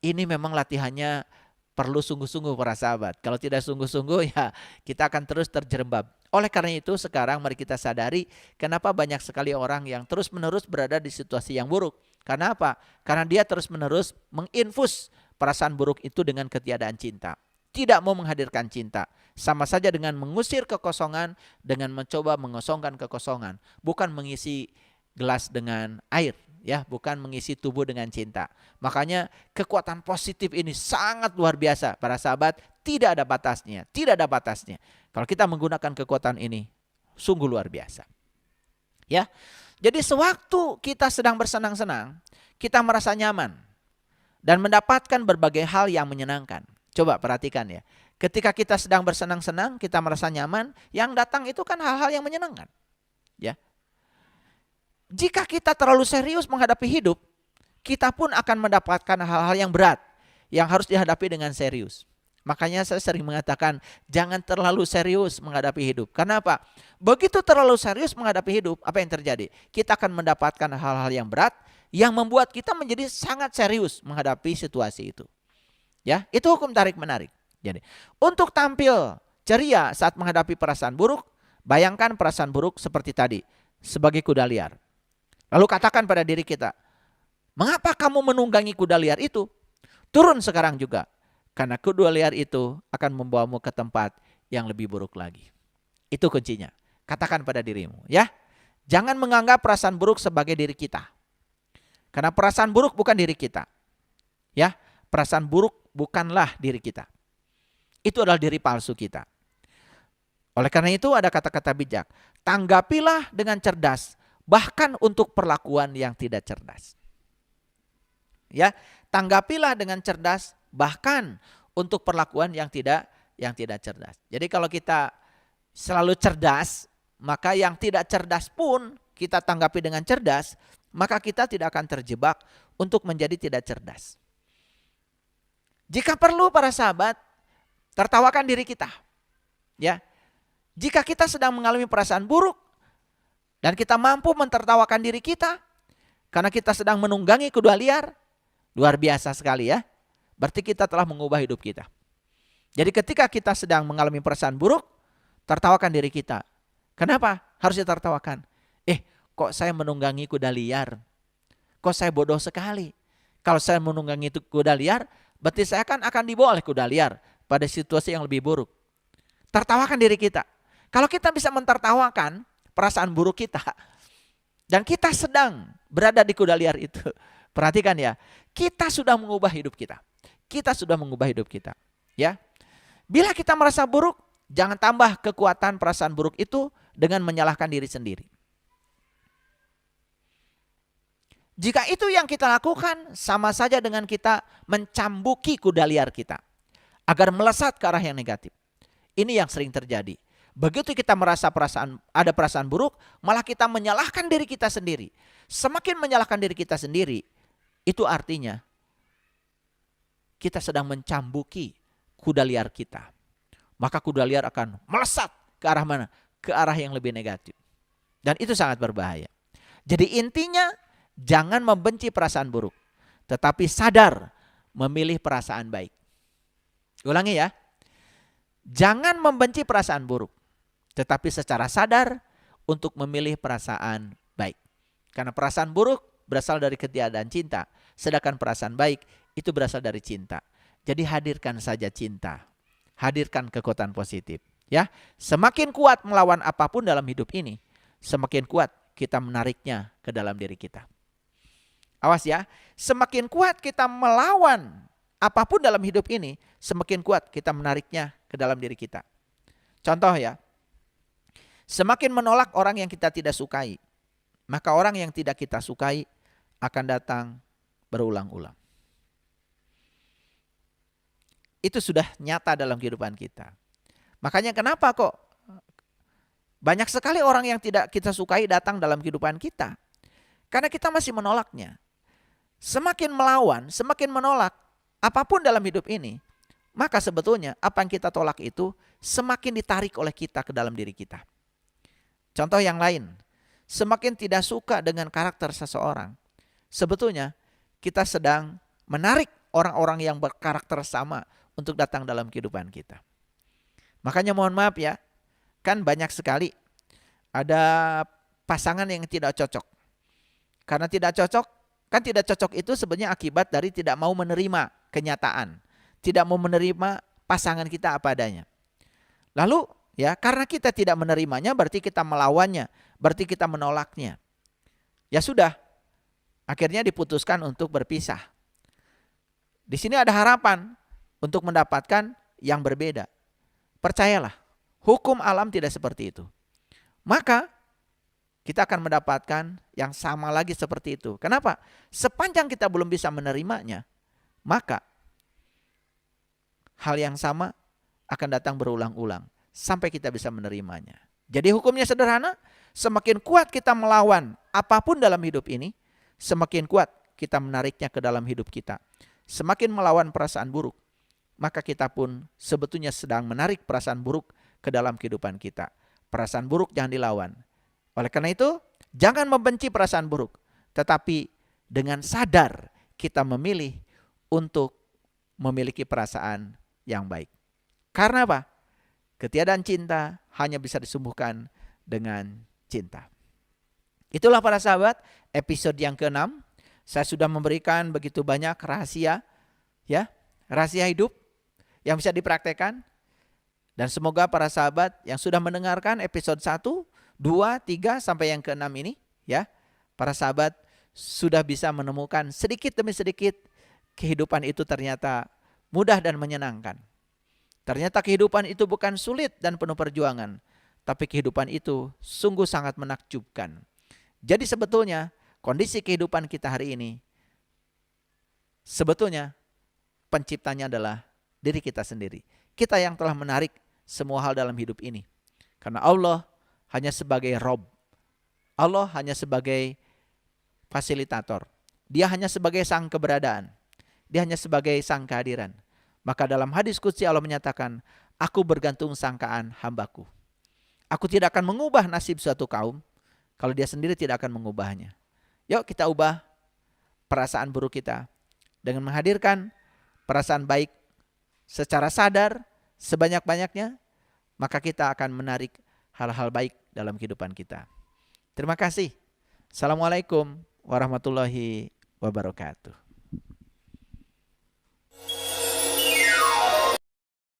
Speaker 1: Ini memang latihannya perlu sungguh-sungguh para sahabat. Kalau tidak sungguh-sungguh ya kita akan terus terjerembab. Oleh karena itu sekarang mari kita sadari kenapa banyak sekali orang yang terus-menerus berada di situasi yang buruk. Karena apa? Karena dia terus-menerus menginfus perasaan buruk itu dengan ketiadaan cinta. Tidak mau menghadirkan cinta. Sama saja dengan mengusir kekosongan, dengan mencoba mengosongkan kekosongan. Bukan mengisi gelas dengan air, ya, bukan mengisi tubuh dengan cinta. Makanya kekuatan positif ini sangat luar biasa para sahabat. Tidak ada batasnya, tidak ada batasnya. Kalau kita menggunakan kekuatan ini, sungguh luar biasa. Ya, jadi sewaktu kita sedang bersenang-senang, kita merasa nyaman dan mendapatkan berbagai hal yang menyenangkan. Coba perhatikan ya. Ketika kita sedang bersenang-senang, kita merasa nyaman, yang datang itu kan hal-hal yang menyenangkan. Ya. Jika kita terlalu serius menghadapi hidup, kita pun akan mendapatkan hal-hal yang berat yang harus dihadapi dengan serius. Makanya saya sering mengatakan jangan terlalu serius menghadapi hidup. Karena apa? Begitu terlalu serius menghadapi hidup, apa yang terjadi? Kita akan mendapatkan hal-hal yang berat yang membuat kita menjadi sangat serius menghadapi situasi itu. Ya, itu hukum tarik menarik. Jadi, untuk tampil ceria saat menghadapi perasaan buruk, bayangkan perasaan buruk seperti tadi, sebagai kuda liar. Lalu katakan pada diri kita, mengapa kamu menunggangi kuda liar itu? Turun sekarang juga. Karena kuda liar itu akan membawamu ke tempat yang lebih buruk lagi. Itu kuncinya. Katakan pada dirimu, ya. Jangan menganggap perasaan buruk sebagai diri kita. Karena perasaan buruk bukan diri kita. Ya, perasaan buruk bukanlah diri kita. Itu adalah diri palsu kita. Oleh karena itu ada kata-kata bijak. Tanggapilah dengan cerdas, bahkan untuk perlakuan yang tidak cerdas. Ya, tanggapilah dengan cerdas, bahkan untuk perlakuan yang tidak cerdas. Jadi kalau kita selalu cerdas, maka yang tidak cerdas pun kita tanggapi dengan cerdas, maka kita tidak akan terjebak untuk menjadi tidak cerdas. Jika perlu para sahabat, tertawakan diri kita. Ya. Jika kita sedang mengalami perasaan buruk dan kita mampu mentertawakan diri kita karena kita sedang menunggangi kuda liar, luar biasa sekali ya. Berarti kita telah mengubah hidup kita. Jadi ketika kita sedang mengalami perasaan buruk, tertawakan diri kita. Kenapa? Harus ditertawakan. Kok saya menunggangi kuda liar? Kok saya bodoh sekali? Kalau saya menunggangi kuda liar, berarti saya akan dibawa oleh kuda liar pada situasi yang lebih buruk. Tertawakan diri kita. Kalau kita bisa mentertawakan perasaan buruk kita, dan kita sedang berada di kuda liar itu, perhatikan ya, kita sudah mengubah hidup kita. Kita sudah mengubah hidup kita. Ya, bila kita merasa buruk, jangan tambah kekuatan perasaan buruk itu dengan menyalahkan diri sendiri. Jika itu yang kita lakukan, sama saja dengan kita mencambuki kuda liar kita agar melesat ke arah yang negatif. Ini yang sering terjadi. Begitu kita merasa ada perasaan buruk, malah kita menyalahkan diri kita sendiri. Semakin menyalahkan diri kita sendiri, itu artinya kita sedang mencambuki kuda liar kita. Maka kuda liar akan melesat ke arah mana? Ke arah yang lebih negatif. Dan itu sangat berbahaya. Jadi intinya, jangan membenci perasaan buruk, tetapi sadar memilih perasaan baik. Ulangi ya. Jangan membenci perasaan buruk, tetapi secara sadar untuk memilih perasaan baik. Karena perasaan buruk berasal dari ketiadaan cinta, sedangkan perasaan baik itu berasal dari cinta. Jadi hadirkan saja cinta. Hadirkan kekuatan positif. Ya, semakin kuat melawan apapun dalam hidup ini, semakin kuat kita menariknya ke dalam diri kita. Awas ya, semakin kuat kita melawan apapun dalam hidup ini, semakin kuat kita menariknya ke dalam diri kita. Contoh ya, semakin menolak orang yang kita tidak sukai, maka orang yang tidak kita sukai akan datang berulang-ulang. Itu sudah nyata dalam kehidupan kita. Makanya kenapa kok banyak sekali orang yang tidak kita sukai datang dalam kehidupan kita? Karena kita masih menolaknya. Semakin melawan, semakin menolak apapun dalam hidup ini, maka sebetulnya apa yang kita tolak itu semakin ditarik oleh kita ke dalam diri kita. Contoh yang lain, semakin tidak suka dengan karakter seseorang, sebetulnya kita sedang menarik orang-orang yang berkarakter sama untuk datang dalam kehidupan kita. Makanya mohon maaf ya, kan banyak sekali ada pasangan yang tidak cocok. Karena tidak cocok, kan tidak cocok itu sebenarnya akibat dari tidak mau menerima kenyataan. Tidak mau menerima pasangan kita apa adanya. Lalu ya, karena kita tidak menerimanya berarti kita melawannya, berarti kita menolaknya. Ya sudah, akhirnya diputuskan untuk berpisah. Di sini ada harapan untuk mendapatkan yang berbeda. Percayalah, hukum alam tidak seperti itu. Maka kita akan mendapatkan yang sama lagi seperti itu. Kenapa? Sepanjang kita belum bisa menerimanya, maka hal yang sama akan datang berulang-ulang sampai kita bisa menerimanya. Jadi hukumnya sederhana, semakin kuat kita melawan apapun dalam hidup ini, semakin kuat kita menariknya ke dalam hidup kita. Semakin melawan perasaan buruk, maka kita pun sebetulnya sedang menarik perasaan buruk ke dalam kehidupan kita. Perasaan buruk jangan dilawan. Oleh karena itu, jangan membenci perasaan buruk, tetapi dengan sadar kita memilih untuk memiliki perasaan yang baik. Karena apa? Ketiadaan cinta hanya bisa disembuhkan dengan cinta. Itulah para sahabat, episode yang ke-6. Saya sudah memberikan begitu banyak rahasia, ya, rahasia hidup yang bisa dipraktekkan. Dan semoga para sahabat yang sudah mendengarkan episode 1, 2, 3 sampai yang ke-6 ini, ya, para sahabat sudah bisa menemukan sedikit demi sedikit kehidupan itu ternyata mudah dan menyenangkan. Ternyata kehidupan itu bukan sulit dan penuh perjuangan, tapi kehidupan itu sungguh sangat menakjubkan. Jadi sebetulnya kondisi kehidupan kita hari ini, sebetulnya penciptanya adalah diri kita sendiri. Kita yang telah menarik semua hal dalam hidup ini. Karena Allah hanya sebagai Rob. Allah hanya sebagai fasilitator. Dia hanya sebagai sang keberadaan. Dia hanya sebagai sang kehadiran. Maka dalam hadis qudsi Allah menyatakan, aku bergantung sangkaan hambaku. Aku tidak akan mengubah nasib suatu kaum kalau dia sendiri tidak akan mengubahnya. Yuk kita ubah perasaan buruk kita dengan menghadirkan perasaan baik secara sadar sebanyak-banyaknya, maka kita akan menarik hal-hal baik dalam kehidupan kita. Terima kasih. Assalamualaikum warahmatullahi wabarakatuh.